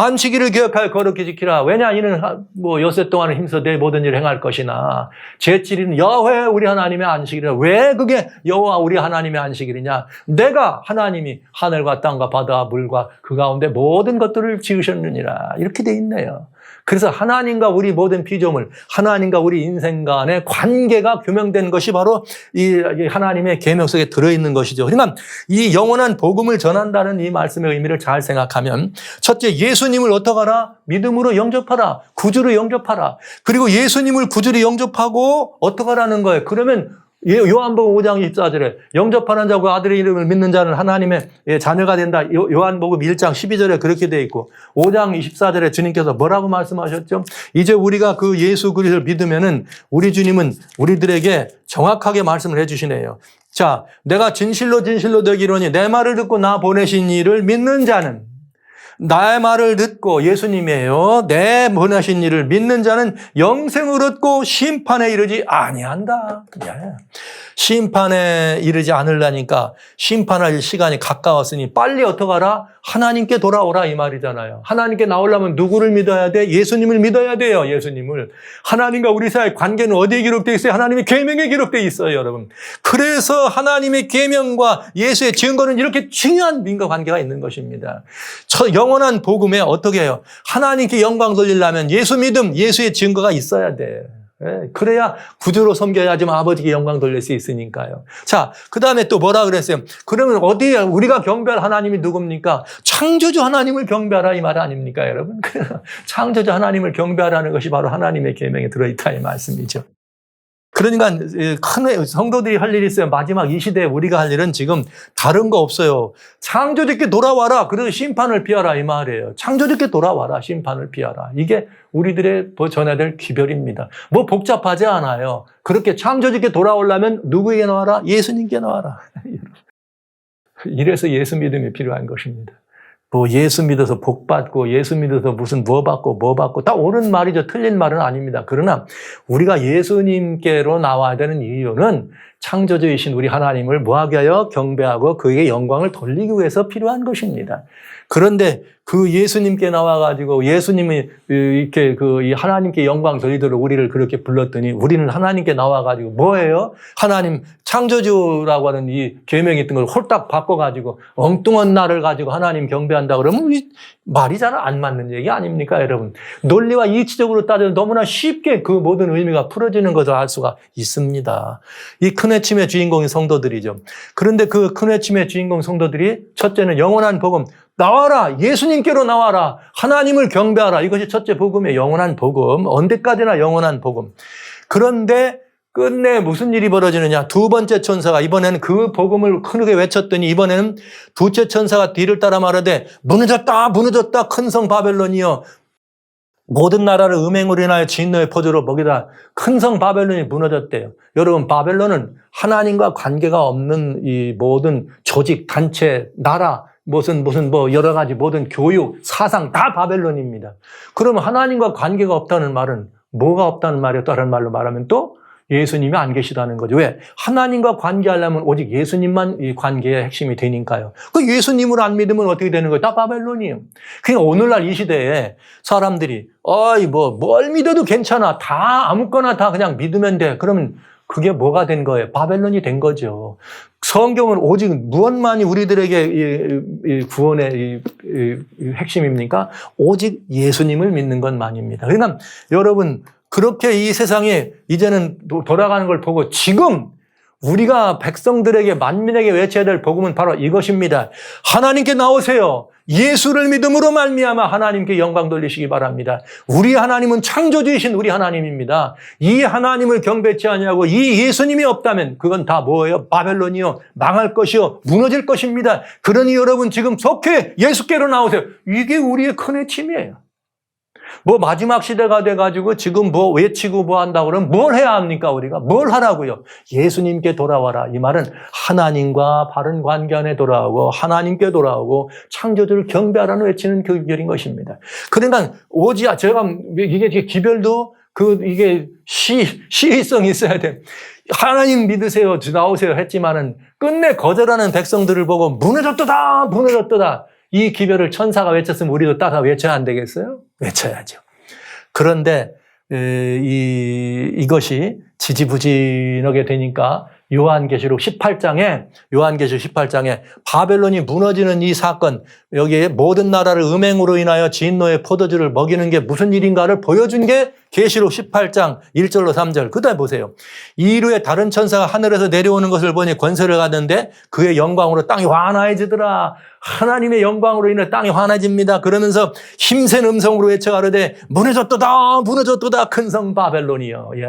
Speaker 1: 안식일을 기억하여 거룩히 지키라. 왜냐 이는 뭐 엿새 동안은 힘써 내 모든 일을 행할 것이나 제7일은 여호와 우리 하나님의 안식일이라. 왜 그게 여호와 우리 하나님의 안식일이냐? 내가 하나님이 하늘과 땅과 바다와 물과 그 가운데 모든 것들을 지으셨느니라. 이렇게 돼 있네요. 그래서 하나님과 우리 모든 피조물, 하나님과 우리 인생 간의 관계가 규명된 것이 바로 이 하나님의 계명 속에 들어있는 것이죠. 그러니까 이 영원한 복음을 전한다는 이 말씀의 의미를 잘 생각하면 첫째, 예수님을 어떻게 하라? 믿음으로 영접하라. 구주로 영접하라. 그리고 예수님을 구주로 영접하고 어떻게 하라는 거예요? 그러면 요한복음 5장 24절에 영접하는 자고 아들의 이름을 믿는 자는 하나님의 자녀가 된다. 요한복음 1장 12절에 그렇게 되어 있고 5장 24절에 주님께서 뭐라고 말씀하셨죠? 이제 우리가 그 예수 그리스도를 믿으면은 우리 주님은 우리들에게 정확하게 말씀을 해주시네요. 자, 내가 진실로 진실로 너희로니 내 말을 듣고 나 보내신 이를 믿는 자는, 나의 말을 듣고, 예수님이에요, 내 보내신 이를 믿는 자는 영생을 얻고 심판에 이르지 아니한다. 심판에 이르지 않으려니까 심판할 시간이 가까웠으니 빨리 어떡하라? 하나님께 돌아오라 이 말이잖아요. 하나님께 나오려면 누구를 믿어야 돼? 예수님을 믿어야 돼요. 예수님을. 하나님과 우리 사이의 관계는 어디에 기록되어 있어요? 하나님의 계명에 기록되어 있어요, 여러분. 그래서 하나님의 계명과 예수의 증거는 이렇게 중요한 민과 관계가 있는 것입니다. 영원한 복음에 어떻게 해요? 하나님께 영광 돌리려면 예수 믿음, 예수의 증거가 있어야 돼. 그래야 구주로 섬겨야지만 아버지께 영광 돌릴 수 있으니까요. 자, 그 다음에 또 뭐라 그랬어요? 그러면 어디에 우리가 경배할 하나님이 누굽니까? 창조주 하나님을 경배하라 이 말 아닙니까, 여러분? 창조주 하나님을 경배하라는 것이 바로 하나님의 계명에 들어있다 이 말씀이죠. 그러니까 큰 성도들이 할 일이 있어요. 마지막 이 시대에 우리가 할 일은 지금 다른 거 없어요. 창조주께 돌아와라. 그래서 심판을 피하라 이 말이에요. 창조주께 돌아와라. 심판을 피하라. 이게 우리들의 전해야 될 기별입니다. 뭐 복잡하지 않아요. 그렇게 창조주께 돌아오려면 누구에게 나와라? 예수님께 나와라. 이래서 예수 믿음이 필요한 것입니다. 뭐 예수 믿어서 복 받고 예수 믿어서 무슨 뭐 받고 다 옳은 말이죠. 틀린 말은 아닙니다. 그러나 우리가 예수님께로 나와야 되는 이유는 창조주이신 우리 하나님을 뭐하게 하여 경배하고 그에게 영광을 돌리기 위해서 필요한 것입니다. 그런데 그 예수님께 나와가지고 예수님이 이렇게 이 하나님께 영광 돌리도록 우리를 그렇게 불렀더니 우리는 하나님께 나와가지고 뭐예요? 하나님 창조주라고 하는 이 계명이 있던 걸 홀딱 바꿔가지고 엉뚱한 날을 가지고 하나님 경배한다 그러면 말이 잘 안 맞는 얘기 아닙니까, 여러분? 논리와 이치적으로 따져도 너무나 쉽게 그 모든 의미가 풀어지는 것을 알 수가 있습니다. 이 큰 외침의 주인공이 성도들이죠. 그런데 그 큰 외침의 주인공 성도들이 첫째는 영원한 복음, 나와라! 예수님께로 나와라! 하나님을 경배하라! 이것이 첫째 복음의 영원한 복음, 언제까지나 영원한 복음. 그런데 끝내 무슨 일이 벌어지느냐? 두 번째 천사가 이번에는 그 복음을 크게 외쳤더니 이번에는 두째 천사가 뒤를 따라 말하되 무너졌다 무너졌다 큰 성 바벨론이여 모든 나라를 음행으로 인하여 진노의 포도로 먹이다. 큰 성 바벨론이 무너졌대요. 여러분, 바벨론은 하나님과 관계가 없는 이 모든 조직, 단체, 나라, 무슨 뭐 여러 가지 모든 교육, 사상 다 바벨론입니다. 그러면 하나님과 관계가 없다는 말은 뭐가 없다는 말이에요? 다른 말로 말하면 또 예수님이 안 계시다는 거죠. 왜? 하나님과 관계하려면 오직 예수님만 이 관계의 핵심이 되니까요. 그 예수님을 안 믿으면 어떻게 되는 거예요? 다 바벨론이에요. 그냥 오늘날 이 시대에 사람들이 뭘 믿어도 괜찮아. 다 아무거나 다 그냥 믿으면 돼. 그러면 그게 뭐가 된 거예요? 바벨론이 된 거죠. 성경은 오직 무엇만이 우리들에게 이 구원의 핵심입니까? 오직 예수님을 믿는 것만입니다. 그러니까 여러분, 그렇게 이 세상에 이제는 돌아가는 걸 보고 지금 우리가 백성들에게 만민에게 외쳐야 될 복음은 바로 이것입니다. 하나님께 나오세요. 예수를 믿음으로 말미암아 하나님께 영광 돌리시기 바랍니다. 우리 하나님은 창조주이신 우리 하나님입니다. 이 하나님을 경배치 아니하고 이 예수님이 없다면 그건 다 뭐예요? 바벨론이요. 망할 것이요. 무너질 것입니다. 그러니 여러분 지금 속히 예수께로 나오세요. 이게 우리의 큰 외침이에요. 뭐 마지막 시대가 돼가지고 지금 뭐 외치고 뭐 한다고 그러면 뭘 해야 합니까, 우리가? 뭘 하라고요? 예수님께 돌아와라. 이 말은 하나님과 바른 관계 안에 돌아오고 하나님께 돌아오고 창조주를 경배하라는 외치는 그 기별인 것입니다. 그러니까 제가 이게 기별도 이게 시의성이 있어야 돼. 하나님 믿으세요, 나오세요 했지만은 끝내 거절하는 백성들을 보고 무너졌도다. 이 기별을 천사가 외쳤으면 우리도 따라 외쳐야 안 되겠어요? 외쳐야죠. 그런데 이것이 지지부진하게 되니까 요한계시록 18장에 바벨론이 무너지는 이 사건, 여기에 모든 나라를 음행으로 인하여 진노의 포도주를 먹이는 게 무슨 일인가를 보여준 게 계시록 18장 1절로 3절. 그 다음에 보세요. 이후에 다른 천사가 하늘에서 내려오는 것을 보니 권세를 갖는데 그의 영광으로 땅이 환해지더라. 하나님의 영광으로 인해 땅이 환해집니다. 그러면서 힘센 음성으로 외쳐 가로되 무너졌도다 무너졌도다 큰 성 바벨론이여. 예.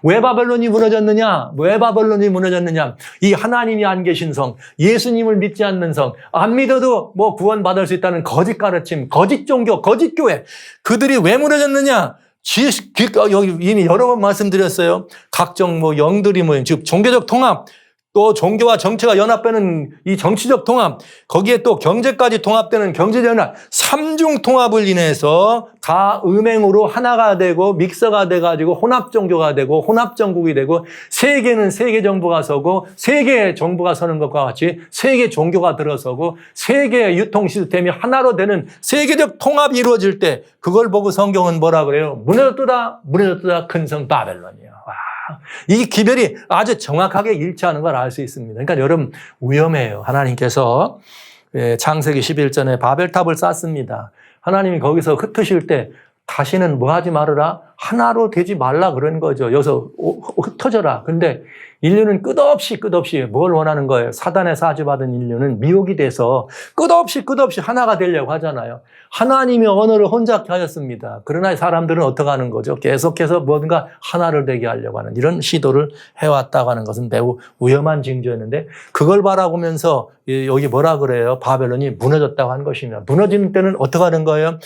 Speaker 1: 왜 바벨론이 무너졌느냐? 이 하나님이 안 계신 성, 예수님을 믿지 않는 성, 안 믿어도 뭐 구원받을 수 있다는 거짓 가르침, 거짓 종교, 거짓 교회, 그들이 왜 무너졌느냐? 여기 이미 여러 번 말씀드렸어요. 각종 뭐 영들이 모임, 즉 종교적 통합, 또 종교와 정치가 연합되는 이 정치적 통합, 거기에 또 경제까지 통합되는 경제적 연합, 삼중 통합을 인해서 다 음행으로 하나가 되고 믹서가 돼가지고 혼합 종교가 되고 혼합 정국이 되고 세계는 세계 정부가 서고 세계 정부가 서는 것과 같이 세계 종교가 들어서고 세계 유통 시스템이 하나로 되는 세계적 통합이 이루어질 때 그걸 보고 성경은 뭐라 그래요? 무너졌도다 큰 성 바벨론이요. 이 기별이 아주 정확하게 일치하는 걸 알 수 있습니다. 그러니까 여러분 위험해요. 하나님께서 창세기 11전에 바벨탑을 쌓습니다. 하나님이 거기서 흩으실 때 다시는 뭐 하지 말아라? 하나로 되지 말라 그런 거죠. 여기서 흩어져라. 근데 인류는 끝없이 뭘 원하는 거예요? 사단의 사주받은 인류는 미혹이 돼서 끝없이 하나가 되려고 하잖아요. 하나님이 언어를 혼잡케 하셨습니다. 그러나 사람들은 어떻게 하는 거죠? 계속해서 뭔가 하나를 되게 하려고 하는 이런 시도를 해왔다고 하는 것은 매우 위험한 징조였는데 그걸 바라보면서 여기 뭐라 그래요? 바벨론이 무너졌다고 한 것입니다. 무너지는 때는 어떻게 하는 거예요?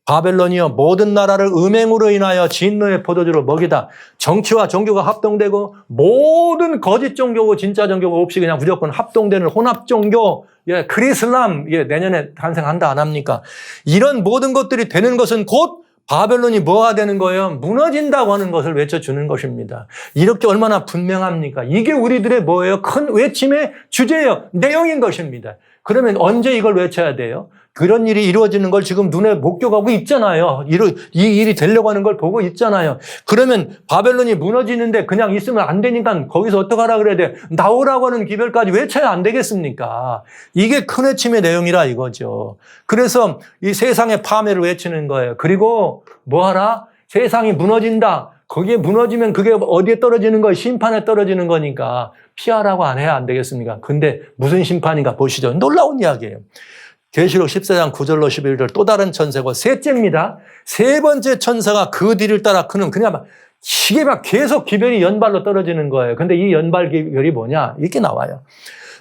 Speaker 1: 바벨론이여 모든 나라를 음행으로 인하여 진노의 포도주로 먹이다. 정치와 종교가 합동되고 모든 거짓 종교고 진짜 종교가 없이 그냥 무조건 합동되는 혼합 종교, 크리슬람, 내년에 탄생한다 안 합니까? 이런 모든 것들이 되는 것은 곧 바벨론이 뭐가 되는 거예요? 무너진다고 하는 것을 외쳐주는 것입니다. 이렇게 얼마나 분명합니까? 이게 우리들의 뭐예요? 큰 외침의 주제예요. 내용인 것입니다. 그러면 언제 이걸 외쳐야 돼요? 그런 일이 이루어지는 걸 지금 눈에 목격하고 있잖아요. 이 일이 되려고 하는 걸 보고 있잖아요. 그러면 바벨론이 무너지는데 그냥 있으면 안 되니까 거기서 어떡하라 그래야 돼? 나오라고 하는 기별까지 외쳐야 안 되겠습니까? 이게 큰 외침의 내용이라 이거죠. 그래서 이 세상의 파멸을 외치는 거예요. 그리고 뭐하라? 세상이 무너진다. 거기에 무너지면 그게 어디에 떨어지는 거예요? 심판에 떨어지는 거니까 피하라고 안 해야 안 되겠습니까? 근데 무슨 심판인가 보시죠. 놀라운 이야기예요. 계시록 14장 9절로 11절 또 다른 천사고 셋째입니다. 세 번째 천사가 그 뒤를 따라 그는 그냥 막 시계 막 계속 기별이 연발로 떨어지는 거예요. 근데 이 연발 기별이 뭐냐? 이렇게 나와요.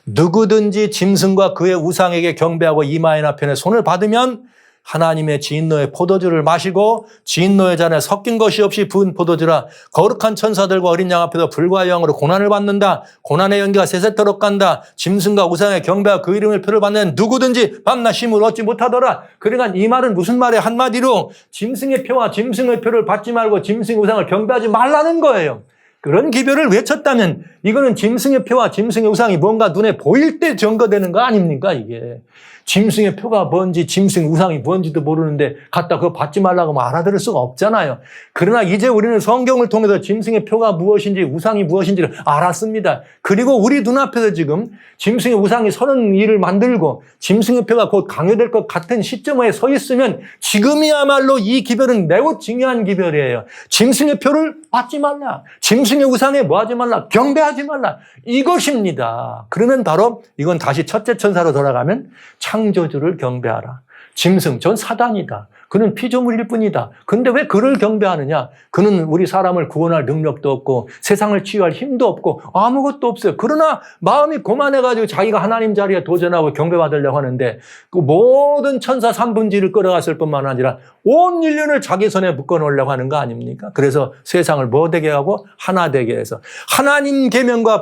Speaker 1: 누구든지 짐승과 그의 우상에게 경배하고 이마이나 편에 손을 받으면 하나님의 진노의 포도주를 마시고 진노의 잔에 섞인 것이 없이 부은 포도주라. 거룩한 천사들과 어린 양 앞에서 불과 영으로 고난을 받는다. 고난의 연기가 세세토록 간다. 짐승과 우상의 경배와 그 이름의 표를 받는 누구든지 밤낮 쉼을 얻지 못하더라. 그러니까 이 말은 무슨 말이에요? 한마디로 짐승의 표와 짐승의 표를 받지 말고 짐승의 우상을 경배하지 말라는 거예요. 그런 기별을 외쳤다면 이거는 짐승의 표와 짐승의 우상이 뭔가 눈에 보일 때 증거되는 거 아닙니까 이게. 짐승의 표가 뭔지 짐승 우상이 뭔지도 모르는데 갖다 그거 받지 말라고 하면 알아들을 수가 없잖아요. 그러나 이제 우리는 성경을 통해서 짐승의 표가 무엇인지 우상이 무엇인지를 알았습니다. 그리고 우리 눈앞에서 지금 짐승의 우상이 서는 일을 만들고 짐승의 표가 곧 강요될 것 같은 시점에 서 있으면 지금이야말로 이 기별은 매우 중요한 기별이에요. 짐승의 표를 받지 말라. 짐승의 우상에 뭐하지 말라. 경배하지 말라. 이것입니다. 그러면 바로 이건 다시 첫째 천사로 돌아가면 창조주를 경배하라. 짐승, 전 사단이다. 그는 피조물일 뿐이다. 근데 왜 그를 경배하느냐? 그는 우리 사람을 구원할 능력도 없고 세상을 치유할 힘도 없고 아무것도 없어요. 그러나 마음이 고만해가지고 자기가 하나님 자리에 도전하고 경배받으려고 하는데 그 모든 천사 3분지를 끌어갔을 뿐만 아니라 온 인류를 자기 손에 묶어놓으려고 하는 거 아닙니까? 그래서 세상을 뭐 되게 하고 하나 되게 해서 하나님 계명과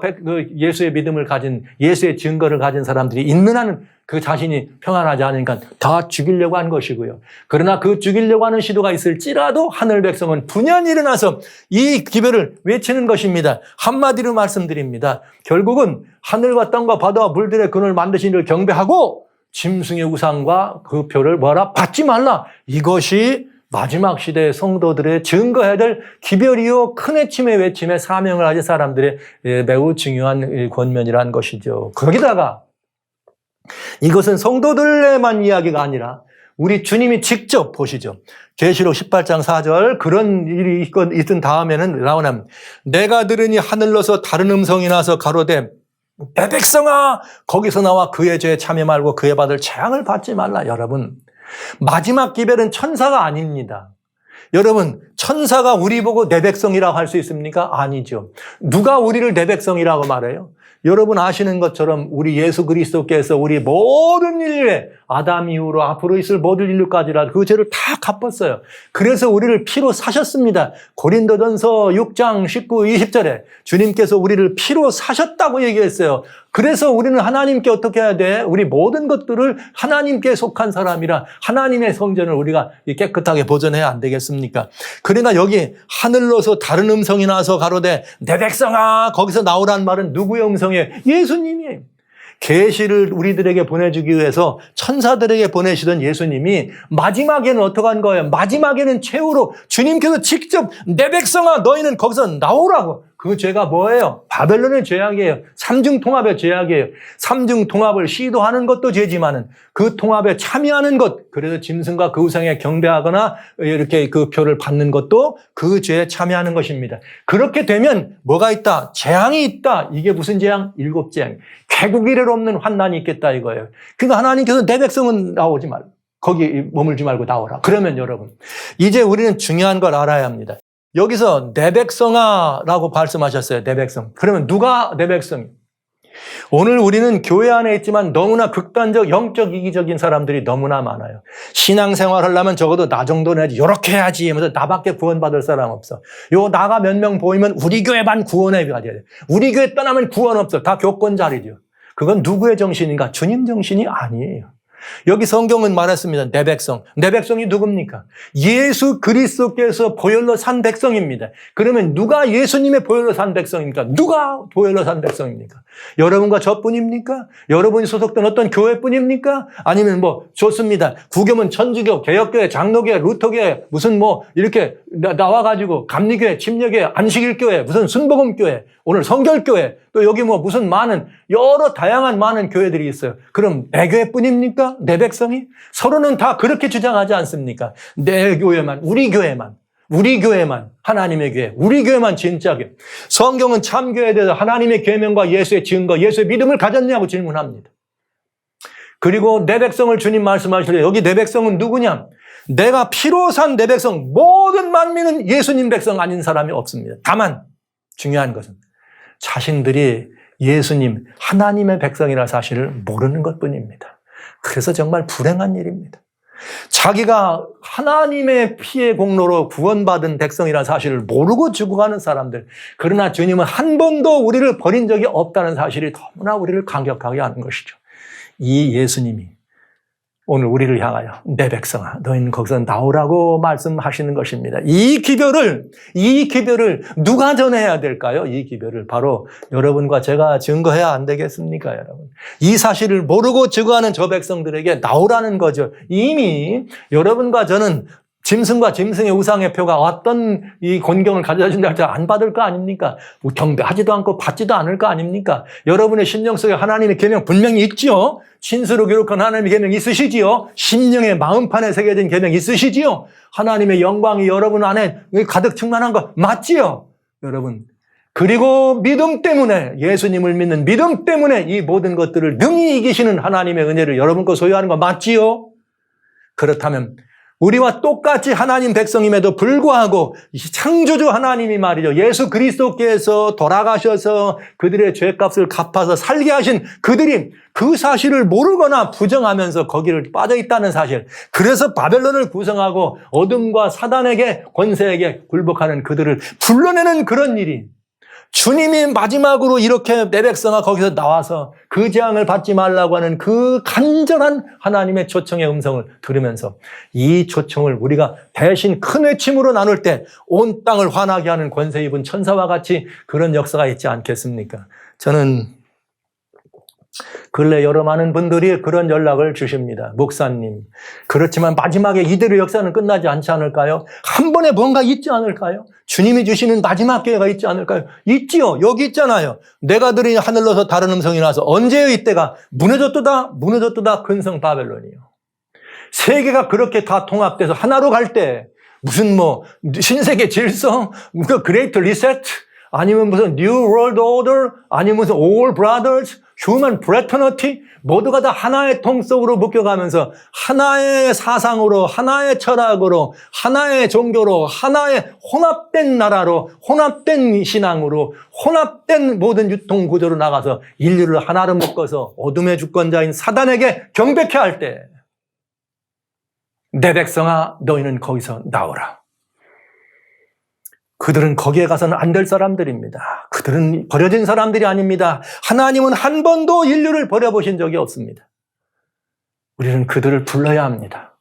Speaker 1: 예수의 믿음을 가진 예수의 증거를 가진 사람들이 있는 한은 그 자신이 평안하지 않으니까 다 죽이려고 한 것이고요. 그러나 그 죽이려고 하는 시도가 있을지라도 하늘 백성은 분연히 일어나서 이 기별을 외치는 것입니다. 한마디로 말씀드립니다. 결국은 하늘과 땅과 바다와 물들의 근원을 만드신 이를 경배하고 짐승의 우상과 그 표를 뭐라? 받지 말라. 이것이 마지막 시대의 성도들의 증거해야 될 기별이요 큰 외침의 외침에 사명을 가진 사람들의 매우 중요한 권면이라는 것이죠. 거기다가 이것은 성도들에만 이야기가 아니라 우리 주님이 직접 보시죠. 계시록 18장 4절 그런 일이 있던 다음에는 나오면 내가 들으니 하늘로서 다른 음성이 나서 가로되 내 백성아 거기서 나와 그의 죄에 참여 말고 그의 받을 재앙을 받지 말라. 여러분 마지막 기별은 천사가 아닙니다. 여러분 천사가 우리 보고 내 백성이라고 할 수 있습니까? 아니죠. 누가 우리를 내 백성이라고 말해요? 여러분 아시는 것처럼 우리 예수 그리스도께서 우리 모든 인류에 아담 이후로 앞으로 있을 모든 인류까지라 그 죄를 다 갚았어요. 그래서 우리를 피로 사셨습니다. 고린도전서 6장 19, 20절에 주님께서 우리를 피로 사셨다고 얘기했어요. 그래서 우리는 하나님께 어떻게 해야 돼? 우리 모든 것들을 하나님께 속한 사람이라 하나님의 성전을 우리가 깨끗하게 보존해야 안 되겠습니까? 그러나 여기 하늘로서 다른 음성이 나서 가로되 내 백성아 거기서 나오란 말은 누구의 음성이에요? 예수님이에요. 계시를 우리들에게 보내주기 위해서 천사들에게 보내시던 예수님이 마지막에는 어떻게 한 거예요? 마지막에는 최후로 주님께서 직접 내 백성아 너희는 거기서 나오라고. 그 죄가 뭐예요? 바벨론의 죄악이에요. 삼중통합의 죄악이에요. 삼중통합을 시도하는 것도 죄지만은 그 통합에 참여하는 것, 그래서 짐승과 그 우상에 경배하거나 이렇게 그 표를 받는 것도 그 죄에 참여하는 것입니다. 그렇게 되면 뭐가 있다? 재앙이 있다. 이게 무슨 재앙? 7재앙. 개국 이래로 없는 환난이 있겠다 이거예요. 그러니까 하나님께서 내 백성은 나오지 말고 거기 머물지 말고 나오라. 그러면 여러분 이제 우리는 중요한 걸 알아야 합니다. 여기서 내 백성아라고 말씀하셨어요. 내 백성. 그러면 누가 내 백성이? 오늘 우리는 교회 안에 있지만 너무나 극단적 영적 이기적인 사람들이 너무나 많아요. 신앙생활 하려면 적어도 나 정도는 해야지. 이렇게 해야지 하면서 나밖에 구원받을 사람 없어. 요 나가 몇 명 보이면 우리 교회만 구원해 가야 돼. 우리 교회 떠나면 구원 없어. 다 교권 자리죠. 그건 누구의 정신인가? 주님 정신이 아니에요. 여기 성경은 말했습니다. 내 백성. 내 백성이 누굽니까? 예수 그리스도께서 보혈로 산 백성입니다. 그러면 누가 예수님의 보혈로 산 백성입니까? 누가 보혈로 산 백성입니까? 여러분과 저뿐입니까? 여러분이 소속된 어떤 교회뿐입니까? 아니면 뭐 좋습니다. 구교문 천주교, 개혁교회, 장로교회, 루터교회 무슨 뭐 이렇게 나와가지고 감리교회, 침례교회, 안식일교회, 무슨 순복음교회, 오늘 성결교회 또 여기 뭐 무슨 많은 여러 다양한 많은 교회들이 있어요. 그럼 내 교회뿐입니까? 내 백성이? 서로는 다 그렇게 주장하지 않습니까? 내 교회만, 우리 교회만, 하나님의 교회, 우리 교회만 진짜 교회. 성경은 참교회에 대해서 하나님의 계명과 예수의 증거, 예수의 믿음을 가졌냐고 질문합니다. 그리고 내 백성을 주님 말씀하시려 여기 내 백성은 누구냐? 내가 피로 산 내 백성, 모든 만민은 예수님 백성 아닌 사람이 없습니다. 다만 중요한 것은 자신들이 예수님, 하나님의 백성이라는 사실을 모르는 것뿐입니다. 그래서 정말 불행한 일입니다. 자기가 하나님의 피의 공로로 구원받은 백성이라는 사실을 모르고 죽어가는 사람들. 그러나 주님은 한 번도 우리를 버린 적이 없다는 사실이 너무나 우리를 감격하게 하는 것이죠. 이 예수님이 오늘 우리를 향하여 내 백성아 너희는 거기서 나오라고 말씀하시는 것입니다. 이 기별을 누가 전해야 될까요? 이 기별을 바로 여러분과 제가 증거해야 안 되겠습니까, 여러분? 이 사실을 모르고 증거하는 저 백성들에게 나오라는 거죠. 이미 여러분과 저는 짐승과 짐승의 우상의 표가 어떤 이 곤경을 가져다 준다 안 받을 거 아닙니까? 경배하지도 않고 받지도 않을 거 아닙니까? 여러분의 심령 속에 하나님의 계명 분명히 있지요. 신수로 기록한 하나님의 계명 있으시지요. 심령의 마음판에 새겨진 계명 있으시지요. 하나님의 영광이 여러분 안에 가득 충만한 거 맞지요, 여러분? 그리고 믿음 때문에, 예수님을 믿는 믿음 때문에 이 모든 것들을 능히 이기시는 하나님의 은혜를 여러분 거 소유하는 거 맞지요? 그렇다면 우리와 똑같이 하나님 백성임에도 불구하고 창조주 하나님이 말이죠. 예수 그리스도께서 돌아가셔서 그들의 죄값을 갚아서 살게 하신 그들이 그 사실을 모르거나 부정하면서 거기를 빠져 있다는 사실. 그래서 바벨론을 구성하고 어둠과 사단에게 권세에게 굴복하는 그들을 불러내는 그런 일이 주님이 마지막으로 이렇게 내 백성아 거기서 나와서 그 재앙을 받지 말라고 하는 그 간절한 하나님의 초청의 음성을 들으면서 이 초청을 우리가 대신 큰 외침으로 나눌 때 온 땅을 환하게 하는 권세 입은 천사와 같이 그런 역사가 있지 않겠습니까? 저는 근래 여러 많은 분들이 그런 연락을 주십니다. 목사님, 그렇지만 마지막에 이대로 역사는 끝나지 않지 않을까요? 한 번에 뭔가 있지 않을까요? 주님이 주시는 마지막 기회가 있지 않을까요? 있지요. 여기 있잖아요. 내가 들으니 하늘로서 다른 음성이 나서 언제요 이때가 무너졌도다 근성 바벨론이요. 세계가 그렇게 다 통합돼서 하나로 갈 때 무슨 신세계 질서, 그 그레이트 리셋, 아니면 무슨 뉴 월드 오더, 아니면 무슨 올 브라더스, 휴먼 프레터너티, 모두가 다 하나의 통 속으로 묶여가면서 하나의 사상으로, 하나의 철학으로, 하나의 종교로, 하나의 혼합된 나라로, 혼합된 신앙으로, 혼합된 모든 유통 구조로 나가서 인류를 하나로 묶어서 어둠의 주권자인 사단에게 경배케 할 때, 내 백성아 너희는 거기서 나오라. 그들은 거기에 가서는 안 될 사람들입니다. 그들은 버려진 사람들이 아닙니다. 하나님은 한 번도 인류를 버려보신 적이 없습니다. 우리는 그들을 불러야 합니다.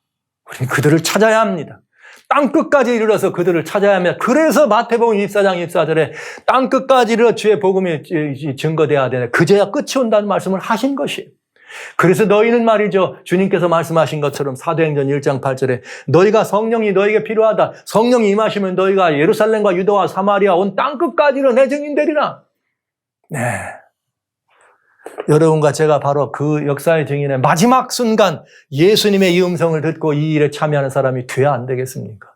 Speaker 1: 우리는 그들을 찾아야 합니다. 땅끝까지 이르러서 그들을 찾아야 합니다. 그래서 마태복음 24장 24절에 땅끝까지 이르러 주의 복음이 증거돼야 되네. 그제야 끝이 온다는 말씀을 하신 것이에요. 그래서 너희는 말이죠. 주님께서 말씀하신 것처럼 사도행전 1장 8절에 너희가 성령이 너희에게 필요하다. 성령이 임하시면 너희가 예루살렘과 유다와 사마리아 온 땅끝까지로 내 증인 되리라. 네. 여러분과 제가 바로 그 역사의 증인의 마지막 순간 예수님의 이 음성을 듣고 이 일에 참여하는 사람이 돼야 안 되겠습니까?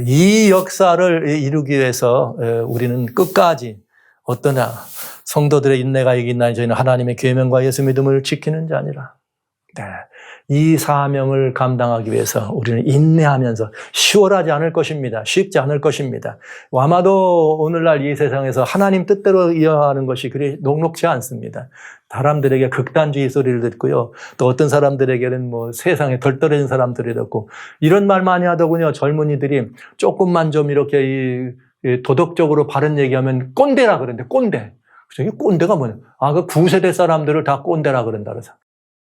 Speaker 1: 이 역사를 이루기 위해서 우리는 끝까지 어떠냐? 성도들의 인내가 이긴나니 저희는 하나님의 계명과 예수 믿음을 지키는 자니라. 네. 이 사명을 감당하기 위해서 우리는 인내하면서 시원하지 않을 것입니다. 쉽지 않을 것입니다. 아마도 오늘날 이 세상에서 하나님 뜻대로 이어가는 것이 그리 녹록지 않습니다. 사람들에게 극단주의 소리를 듣고요. 또 어떤 사람들에게는 세상에 덜 떨어진 사람들이 듣고 이런 말 많이 하더군요. 젊은이들이 조금만 좀 이렇게 도덕적으로 바른 얘기하면 꼰대라 그러는데 꼰대. 이게 꼰대가 뭐냐? 그 9세대 사람들을 다 꼰대라 그런다 그래서.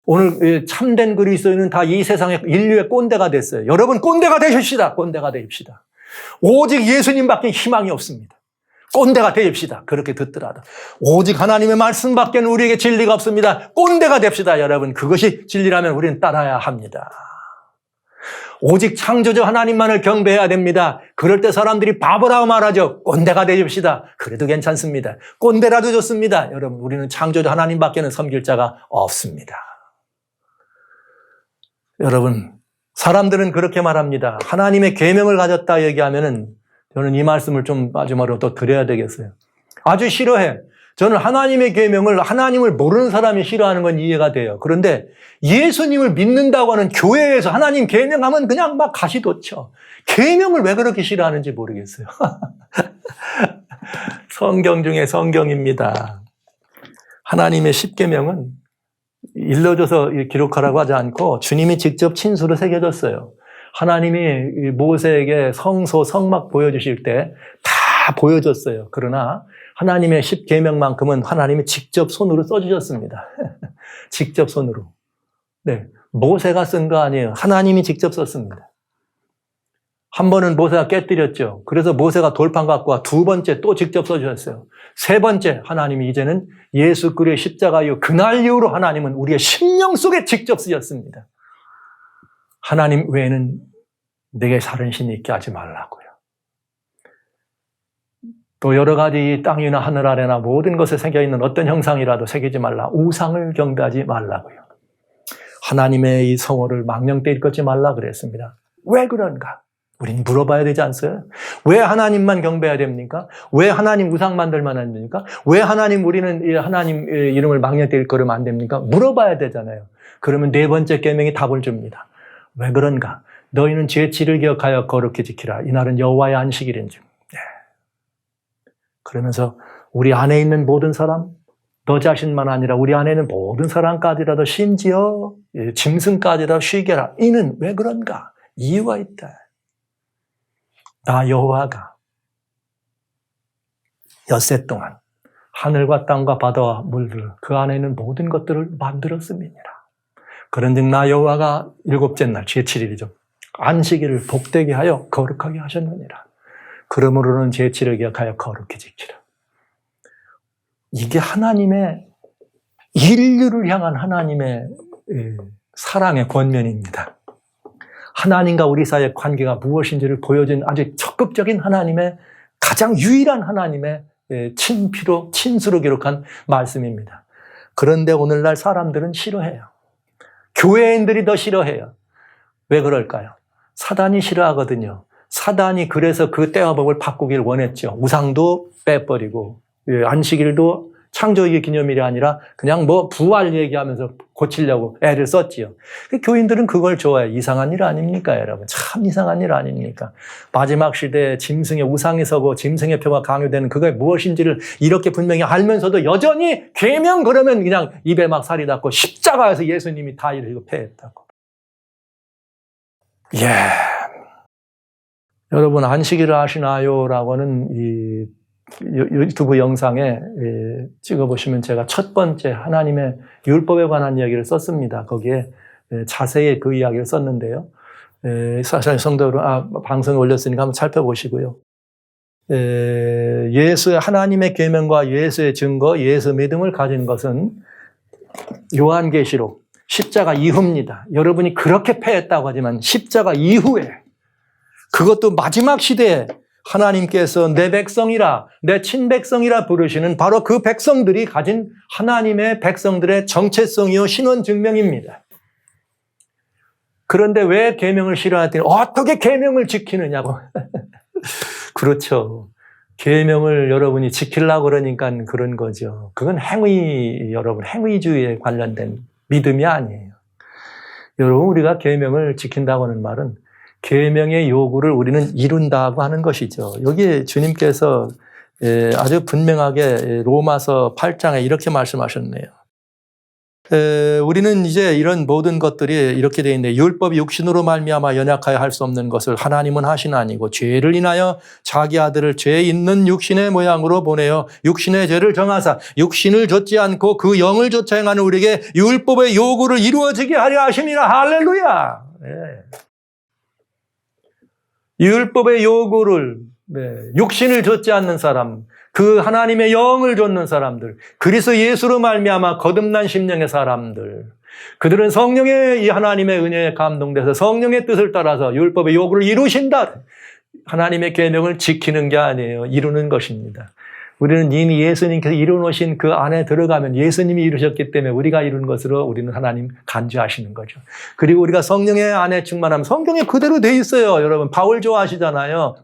Speaker 1: 오늘 참된 그리스도인은 다 이 세상의 인류의 꼰대가 됐어요. 여러분 꼰대가 되십시다. 꼰대가 되십시다. 오직 예수님밖에 희망이 없습니다. 꼰대가 되십시다. 그렇게 듣더라도. 오직 하나님의 말씀밖에는 우리에게 진리가 없습니다. 꼰대가 됩시다. 여러분 그것이 진리라면 우리는 따라야 합니다. 오직 창조주 하나님만을 경배해야 됩니다. 그럴 때 사람들이 바보라고 말하죠. 꼰대가 되십시다. 그래도 괜찮습니다. 꼰대라도 좋습니다. 여러분 우리는 창조주 하나님밖에는 섬길 자가 없습니다. 여러분 사람들은 그렇게 말합니다. 하나님의 계명을 가졌다 얘기하면은 저는 이 말씀을 좀 마지막으로 또 드려야 되겠어요. 아주 싫어해. 저는 하나님의 계명을 하나님을 모르는 사람이 싫어하는 건 이해가 돼요. 그런데 예수님을 믿는다고 하는 교회에서 하나님 계명하면 그냥 막 가시돋쳐. 계명을 왜 그렇게 싫어하는지 모르겠어요. 성경 중에 성경입니다. 하나님의 10계명은 일러줘서 기록하라고 하지 않고 주님이 직접 친수로 새겨줬어요. 하나님이 모세에게 성소, 성막 보여주실 때 다 보여줬어요. 그러나 하나님의 10계명만큼은 하나님이 직접 손으로 써주셨습니다. 직접 손으로. 네, 모세가 쓴 거 아니에요. 하나님이 직접 썼습니다. 한 번은 모세가 깨뜨렸죠. 그래서 모세가 돌판 갖고 와 두 번째 또 직접 써주셨어요. 세 번째 하나님이 이제는 예수 그리스도의 십자가 이후 그날 이후로 하나님은 우리의 심령 속에 직접 쓰였습니다. 하나님 외에는 내게 다른 신이 있게 하지 말라고요. 또 여러 가지 땅 위나 하늘 아래나 모든 것에 새겨있는 어떤 형상이라도 새기지 말라. 우상을 경배하지 말라고요. 하나님의 이 성호를 망령되이 걷지 말라 그랬습니다. 왜 그런가? 우린 물어봐야 되지 않어요? 왜 하나님만 경배해야 됩니까? 왜 하나님 우상 만들만 안 됩니까? 왜 우리는 하나님 이름을 망령되이 걸으면 안 됩니까? 물어봐야 되잖아요. 그러면 네 번째 계명이 답을 줍니다. 왜 그런가? 너희는 제7을 기억하여 거룩히 지키라. 이날은 여호와의 안식일인즉. 그러면서 우리 안에 있는 모든 사람, 너 자신만 아니라 우리 안에 있는 모든 사람까지라도 심지어 짐승까지라도 쉬게 하라. 이는 왜 그런가? 이유가 있다. 나 여호와가 엿새 동안 하늘과 땅과 바다와 물들 그 안에 있는 모든 것들을 만들었음이니라. 그런즉 나 여호와가 일곱째 날 제7일이죠. 안식일을 복되게 하여 거룩하게 하셨느니라. 그러므로는 제7을 기억하여 거룩히 지키라. 이게 하나님의 인류를 향한 하나님의 사랑의 권면입니다. 하나님과 우리 사이의 관계가 무엇인지를 보여준 아주 적극적인 하나님의 가장 유일한 하나님의 친피로 친수로 기록한 말씀입니다. 그런데 오늘날 사람들은 싫어해요. 교회인들이 더 싫어해요. 왜 그럴까요? 사단이 싫어하거든요. 사단이 그래서 그 때와 법을 바꾸길 원했죠. 우상도 빼버리고 안식일도 창조주의 기념일이 아니라 그냥 뭐 부활 얘기하면서 고치려고 애를 썼지요. 교인들은 그걸 좋아해요. 이상한 일 아닙니까, 여러분? 참 이상한 일 아닙니까? 마지막 시대에 짐승의 우상이 서고 짐승의 표가 강요되는 그게 무엇인지를 이렇게 분명히 알면서도 여전히 계명 그러면 그냥 입에 막 살이 닿고 십자가에서 예수님이 다 이러고 패했다고. 예. 여러분 안식일을 아시나요? 라고는 이 유튜브 영상에 찍어보시면 제가 첫 번째 하나님의 율법에 관한 이야기를 썼습니다. 거기에 자세히 그 이야기를 썼는데요. 사실 성도로 방송에 올렸으니까 한번 살펴보시고요. 예수의 하나님의 계명과 예수의 증거, 예수 믿음을 가진 것은 요한계시록 십자가 이후입니다. 여러분이 그렇게 패했다고 하지만 십자가 이후에 그것도 마지막 시대에 하나님께서 내 백성이라, 내 친백성이라 부르시는 바로 그 백성들이 가진 하나님의 백성들의 정체성이요 신원 증명입니다. 그런데 왜 계명을 싫어하더니 어떻게 계명을 지키느냐고. 그렇죠. 계명을 여러분이 지키려고 그러니까 그런 거죠. 그건 행위, 여러분 행위주의에 관련된 믿음이 아니에요. 여러분 우리가 계명을 지킨다고 하는 말은 계명의 요구를 우리는 이룬다고 하는 것이죠. 여기 주님께서 아주 분명하게 로마서 8장에 이렇게 말씀하셨네요. 우리는 이제 이런 모든 것들이 이렇게 되어 있는데 율법이 육신으로 말미암아 연약하여 할 수 없는 것을 하나님은 하신 아니고 죄를 인하여 자기 아들을 죄 있는 육신의 모양으로 보내어 육신의 죄를 정하사 육신을 좇지 않고 그 영을 좇아 행하는 우리에게 율법의 요구를 이루어지게 하려 하심이라. 할렐루야. 네. 율법의 요구를 육신을 좇지 않는 사람, 그 하나님의 영을 좇는 사람들, 그리스도 예수로 말미암아 거듭난 심령의 사람들, 그들은 성령의 이 하나님의 은혜에 감동돼서 성령의 뜻을 따라서 율법의 요구를 이루신다. 하나님의 계명을 지키는 게 아니에요. 이루는 것입니다. 우리는 이미 예수님께서 이루어놓으신 그 안에 들어가면 예수님이 이루셨기 때문에 우리가 이룬 것으로 우리는 하나님 간주하시는 거죠. 그리고 우리가 성령의 안에 충만하면 성경에 그대로 돼 있어요. 여러분 바울 좋아하시잖아요.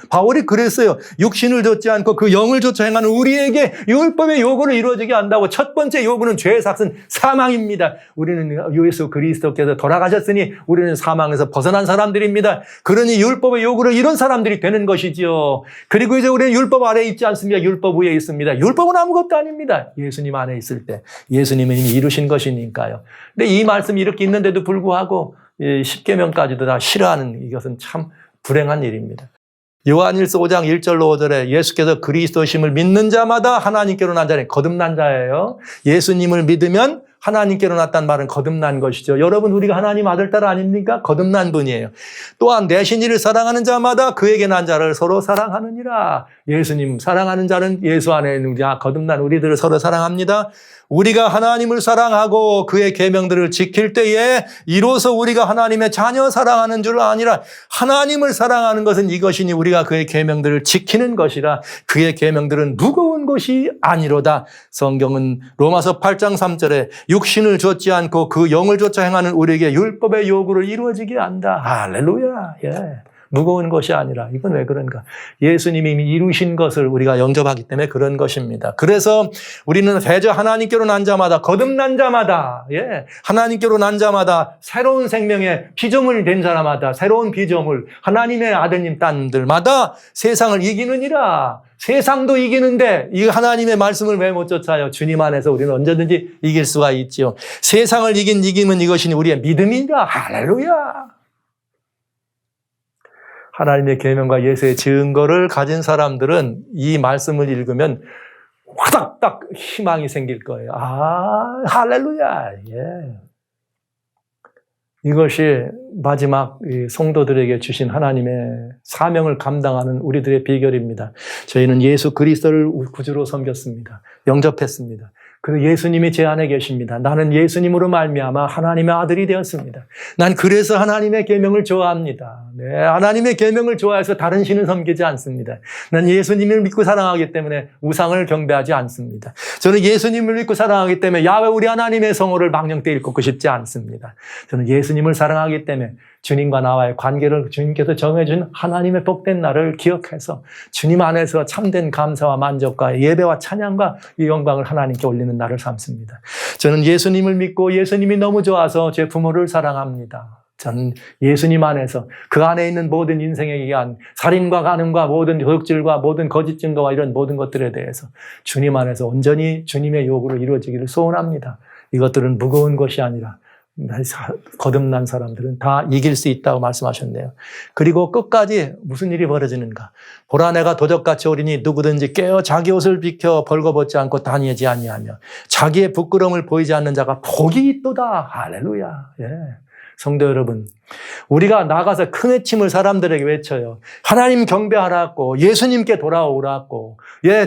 Speaker 1: 바울이 그랬어요. 육신을 좇지 않고 그 영을 좇아 행하는 우리에게 율법의 요구를 이루어지게 한다고. 첫 번째 요구는 죄의 삭은 사망입니다. 우리는 예수 그리스도께서 돌아가셨으니 우리는 사망에서 벗어난 사람들입니다. 그러니 율법의 요구를 이룬 사람들이 되는 것이지요. 그리고 이제 우리는 율법 아래에 있지 않습니까? 율법 위에 있습니다. 율법은 아무것도 아닙니다. 예수님 안에 있을 때. 예수님은 이미 이루신 것이니까요. 근데 이 말씀이 이렇게 있는데도 불구하고 10계명까지도 다 싫어하는 이것은 참 불행한 일입니다. 요한일서 5장 1절로 5절에 예수께서 그리스도심을 믿는 자마다 하나님께로 난 자는 거듭난 자예요. 예수님을 믿으면 하나님께로 났다는 말은 거듭난 것이죠. 여러분 우리가 하나님 아들 딸 아닙니까? 거듭난 분이에요. 또한 내신 이를 사랑하는 자마다 그에게 난 자를 서로 사랑하느니라. 예수님 사랑하는 자는 예수 안에 있는 자 거듭난 우리들을 서로 사랑합니다. 우리가 하나님을 사랑하고 그의 계명들을 지킬 때에 이로써 우리가 하나님의 자녀 사랑하는 줄 아니라 하나님을 사랑하는 것은 이것이니 우리가 그의 계명들을 지키는 것이라. 그의 계명들은 무거운 것이 아니로다. 성경은 로마서 8장 3절에 육신을 좇지 않고 그 영을 좇아 행하는 우리에게 율법의 요구를 이루어지게 한다. 할렐루야. 예. 무거운 것이 아니라. 이건 왜 그런가? 예수님이 이미 이루신 것을 우리가 영접하기 때문에 그런 것입니다. 그래서 우리는 대저 하나님께로 난 자마다, 거듭난 자마다, 하나님께로 난 자마다, 새로운 생명의 피조물이 된 사람마다, 새로운 피조물, 하나님의 아드님, 딸들마다 세상을 이기느니라. 세상도 이기는데 이 하나님의 말씀을 왜 못 쫓아요? 주님 안에서 우리는 언제든지 이길 수가 있지요. 세상을 이긴 이김은 이것이니 우리의 믿음이라. 할렐루야. 하나님의 계명과 예수의 증거를 가진 사람들은 이 말씀을 읽으면 화닥딱 희망이 생길 거예요. 할렐루야. 예. 이것이 마지막 성도들에게 주신 하나님의 사명을 감당하는 우리들의 비결입니다. 저희는 예수 그리스도를 구주로 섬겼습니다. 영접했습니다. 그래서 예수님이 제 안에 계십니다. 나는 예수님으로 말미암아 하나님의 아들이 되었습니다. 난 그래서 하나님의 계명을 좋아합니다. 네, 하나님의 계명을 좋아해서 다른 신을 섬기지 않습니다. 난 예수님을 믿고 사랑하기 때문에 우상을 경배하지 않습니다. 저는 예수님을 믿고 사랑하기 때문에 야훼 우리 하나님의 성호를 망령때 읽고 싶지 않습니다. 저는 예수님을 사랑하기 때문에 주님과 나와의 관계를 주님께서 정해준 하나님의 복된 날을 기억해서 주님 안에서 참된 감사와 만족과 예배와 찬양과 이 영광을 하나님께 올리는 날을 삼습니다. 저는 예수님을 믿고 예수님이 너무 좋아서 제 부모를 사랑합니다. 저는 예수님 안에서 그 안에 있는 모든 인생에 의한 살인과 간음과 모든 도둑질과 모든 거짓 증거와 이런 모든 것들에 대해서 주님 안에서 온전히 주님의 요구로 이루어지기를 소원합니다. 이것들은 무거운 것이 아니라 거듭난 사람들은 다 이길 수 있다고 말씀하셨네요. 그리고 끝까지 무슨 일이 벌어지는가? 보라 내가 도적같이 오리니 누구든지 깨어 자기 옷을 비켜 벌거벗지 않고 다니지 아니하며 자기의 부끄러움을 보이지 않는 자가 복이 있도다. 할렐루야. 예. 성도 여러분, 우리가 나가서 큰 외침을 사람들에게 외쳐요. 하나님 경배하라고, 예수님께 돌아오라고,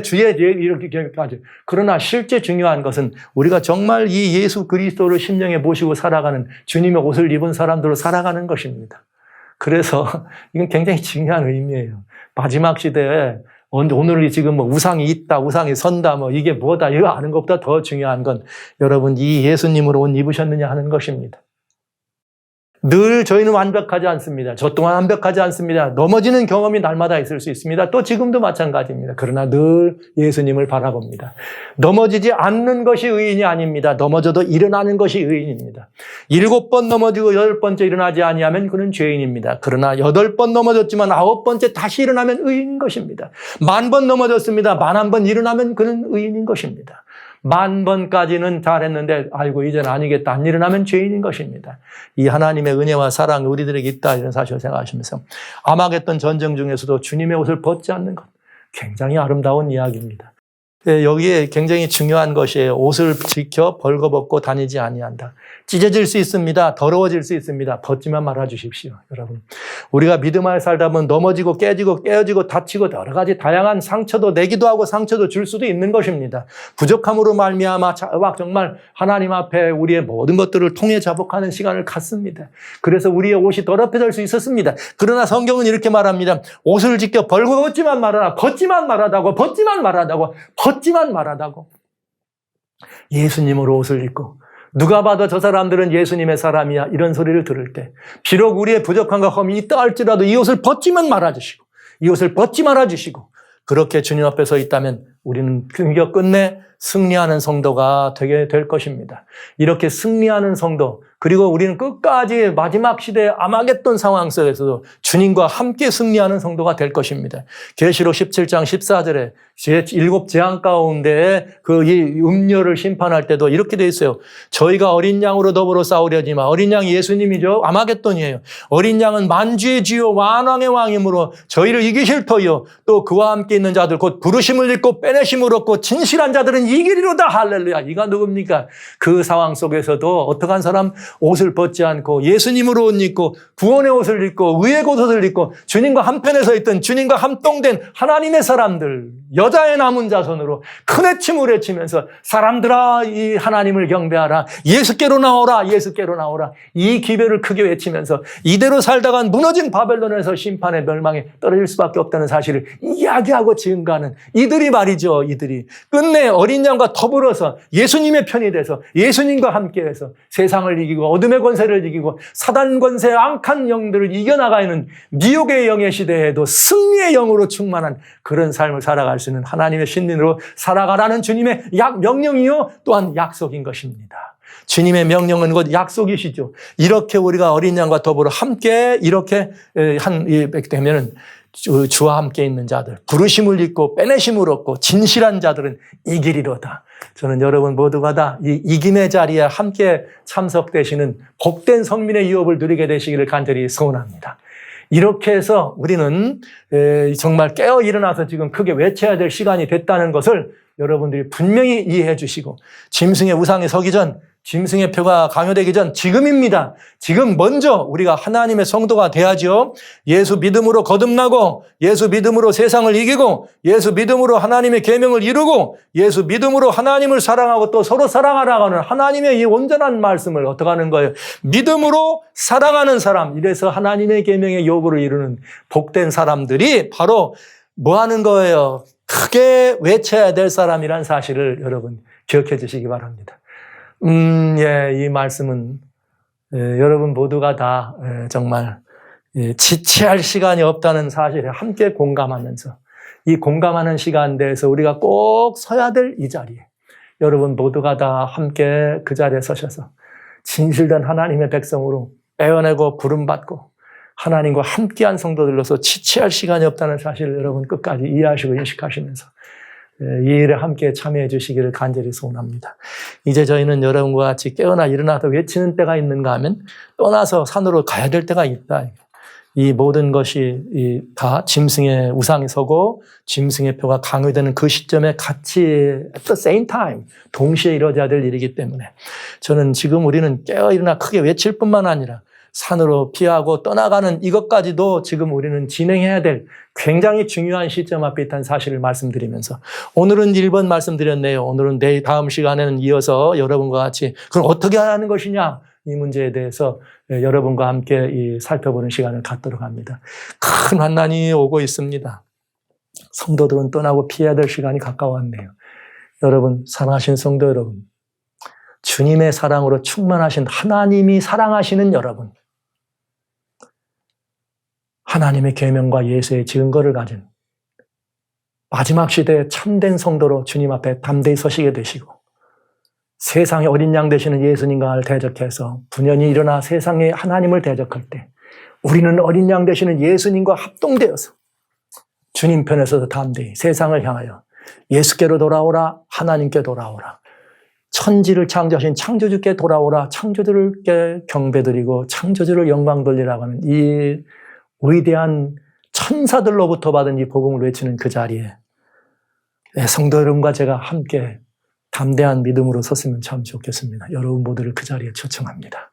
Speaker 1: 주의 이렇게까지. 그러나 실제 중요한 것은 우리가 정말 이 예수 그리스도를 심령에 모시고 살아가는 주님의 옷을 입은 사람들로 살아가는 것입니다. 그래서 이건 굉장히 중요한 의미예요. 마지막 시대에 오늘 지금 우상이 있다, 우상이 선다, 이게 뭐다, 이거 아는 것보다 더 중요한 건 여러분 이 예수님으로 옷 입으셨느냐 하는 것입니다. 늘 저희는 완벽하지 않습니다. 저 또한 완벽하지 않습니다. 넘어지는 경험이 날마다 있을 수 있습니다. 또 지금도 마찬가지입니다. 그러나 늘 예수님을 바라봅니다. 넘어지지 않는 것이 의인이 아닙니다. 넘어져도 일어나는 것이 의인입니다. 7번 넘어지고 8번째 일어나지 아니하면 그는 죄인입니다. 그러나 8번 넘어졌지만 9번째 다시 일어나면 의인인 것입니다. 10,000번 넘어졌습니다. 10,000번 일어나면 그는 의인인 것입니다. 10,000번까지는 잘했는데 아이고 이제는 아니겠다 안 일어나면 죄인인 것입니다. 이 하나님의 은혜와 사랑이 우리들에게 있다 이런 사실을 생각하시면서 아마겟돈 전쟁 중에서도 주님의 옷을 벗지 않는 것 굉장히 아름다운 이야기입니다. 여기에 굉장히 중요한 것이에요. 옷을 지켜 벌거벗고 다니지 아니한다. 찢어질 수 있습니다. 더러워질 수 있습니다. 벗지만 말아주십시오. 여러분, 우리가 믿음 안에 살다 보면 넘어지고 깨지고 깨어지고 다치고 여러 가지 다양한 상처도 내기도 하고 상처도 줄 수도 있는 것입니다. 부족함으로 말미암아 정말 하나님 앞에 우리의 모든 것들을 통해 자복하는 시간을 갖습니다. 그래서 우리의 옷이 더럽혀질 수 있었습니다. 그러나 성경은 이렇게 말합니다. 옷을 지켜 벌거벗지만 말아라. 벗지만 말하다고 벗지만 말하다고 벗지만 말하다고. 예수님으로 옷을 입고 누가 봐도 저 사람들은 예수님의 사람이야 이런 소리를 들을 때 비록 우리의 부족함과 험이 있다 할지라도 이 옷을 벗지만 말아주시고 이 옷을 벗지 말아주시고 그렇게 주님 앞에 서 있다면 우리는 끝내 승리하는 성도가 되게 될 것입니다. 이렇게 승리하는 성도 그리고 우리는 끝까지 마지막 시대의 아마겟돈 상황 속에서도 주님과 함께 승리하는 성도가 될 것입니다. 계시록 17장 14절에 제7 재앙 가운데 이 음녀를 심판할 때도 이렇게 돼 있어요. 저희가 어린 양으로 더불어 싸우려지만 어린 양이 예수님이죠. 아마겟돈이에요. 어린 양은 만주의 주요 만왕의 왕이므로 저희를 이기실 터이요 또 그와 함께 있는 자들 곧 부르심을 입고 빼내심을 얻고 진실한 자들은 이기리로다. 할렐루야. 이가 누굽니까? 그 상황 속에서도 어떠한 사람 옷을 벗지 않고 예수님으로 옷 입고 구원의 옷을 입고 의의 옷을 입고 주님과 한편에 서 있던 주님과 합동된 하나님의 사람들 여자의 남은 자손으로 큰 외침을 외치면서 사람들아 이 하나님을 경배하라. 예수께로 나오라. 예수께로 나오라. 이 기별을 크게 외치면서 이대로 살다간 무너진 바벨론에서 심판의 멸망에 떨어질 수밖에 없다는 사실을 이야기하고 증거하는 이들이 말이죠. 이들이 끝내 어린 양과 더불어서 예수님의 편이 돼서 예수님과 함께해서 세상을 이기고 어둠의 권세를 이기고 사단 권세 악한 영들을 이겨나가는 미혹의 영의 시대에도 승리의 영으로 충만한 그런 삶을 살아갈 수 있는 하나님의 신민으로 살아가라는 주님의 명령이요 또한 약속인 것입니다. 주님의 명령은 곧 약속이시죠. 이렇게 우리가 어린 양과 더불어 함께 이렇게 되면은 주와 함께 있는 자들, 부르심을 입고 빼내심을 얻고 진실한 자들은 이기리로다. 저는 여러분 모두가 다 이 이김의 자리에 함께 참석되시는 복된 성민의 유업을 누리게 되시기를 간절히 소원합니다. 이렇게 해서 우리는 정말 깨어 일어나서 지금 크게 외쳐야 될 시간이 됐다는 것을 여러분들이 분명히 이해해 주시고 짐승의 우상에 서기 전 짐승의 표가 강요되기 전 지금입니다. 지금 먼저 우리가 하나님의 성도가 돼야죠. 예수 믿음으로 거듭나고 예수 믿음으로 세상을 이기고 예수 믿음으로 하나님의 계명을 이루고 예수 믿음으로 하나님을 사랑하고 또 서로 사랑하라고 하는 하나님의 이 온전한 말씀을 어떻게 하는 거예요? 믿음으로 사랑하는 사람, 이래서 하나님의 계명의 요구를 이루는 복된 사람들이 바로 뭐 하는 거예요? 크게 외쳐야 될 사람이란 사실을 여러분 기억해 주시기 바랍니다. 이 말씀은 여러분 모두가 다 정말 지체할 시간이 없다는 사실에 함께 공감하면서 이 공감하는 시간대에서 우리가 꼭 서야 될 이 자리에 여러분 모두가 다 함께 그 자리에 서셔서 진실된 하나님의 백성으로 애원하고 부름받고 하나님과 함께한 성도들로서 지체할 시간이 없다는 사실을 여러분 끝까지 이해하시고 인식하시면서 이 일에 함께 참여해 주시기를 간절히 소원합니다. 이제 저희는 여러분과 같이 깨어나 일어나서 외치는 때가 있는가 하면 떠나서 산으로 가야 될 때가 있다. 이 모든 것이 다 짐승의 우상이 서고 짐승의 표가 강요되는 그 시점에 같이 at the same time 동시에 이루어져야 될 일이기 때문에 저는 지금 우리는 깨어 일어나 크게 외칠 뿐만 아니라 산으로 피하고 떠나가는 이것까지도 지금 우리는 진행해야 될 굉장히 중요한 시점 앞에 있다는 사실을 말씀드리면서 오늘은 1번 말씀드렸네요. 오늘은 다음 시간에는 이어서 여러분과 같이 그럼 어떻게 하는 것이냐 이 문제에 대해서 여러분과 함께 살펴보는 시간을 갖도록 합니다. 큰 환난이 오고 있습니다. 성도들은 떠나고 피해야 될 시간이 가까웠네요. 여러분, 사랑하신 성도 여러분, 주님의 사랑으로 충만하신 하나님이 사랑하시는 여러분, 하나님의 계명과 예수의 증거를 가진 마지막 시대의 참된 성도로 주님 앞에 담대히 서시게 되시고 세상의 어린 양 되시는 예수님과 대적해서 분연히 일어나 세상의 하나님을 대적할 때 우리는 어린 양 되시는 예수님과 합동되어서 주님 편에 서서 담대히 세상을 향하여 예수께로 돌아오라, 하나님께 돌아오라, 천지를 창조하신 창조주께 돌아오라, 창조주께 경배드리고 창조주를 영광 돌리라고 하는 이 위대한 천사들로부터 받은 이 복음을 외치는 그 자리에 성도 여러분과 제가 함께 담대한 믿음으로 섰으면 참 좋겠습니다. 여러분 모두를 그 자리에 초청합니다.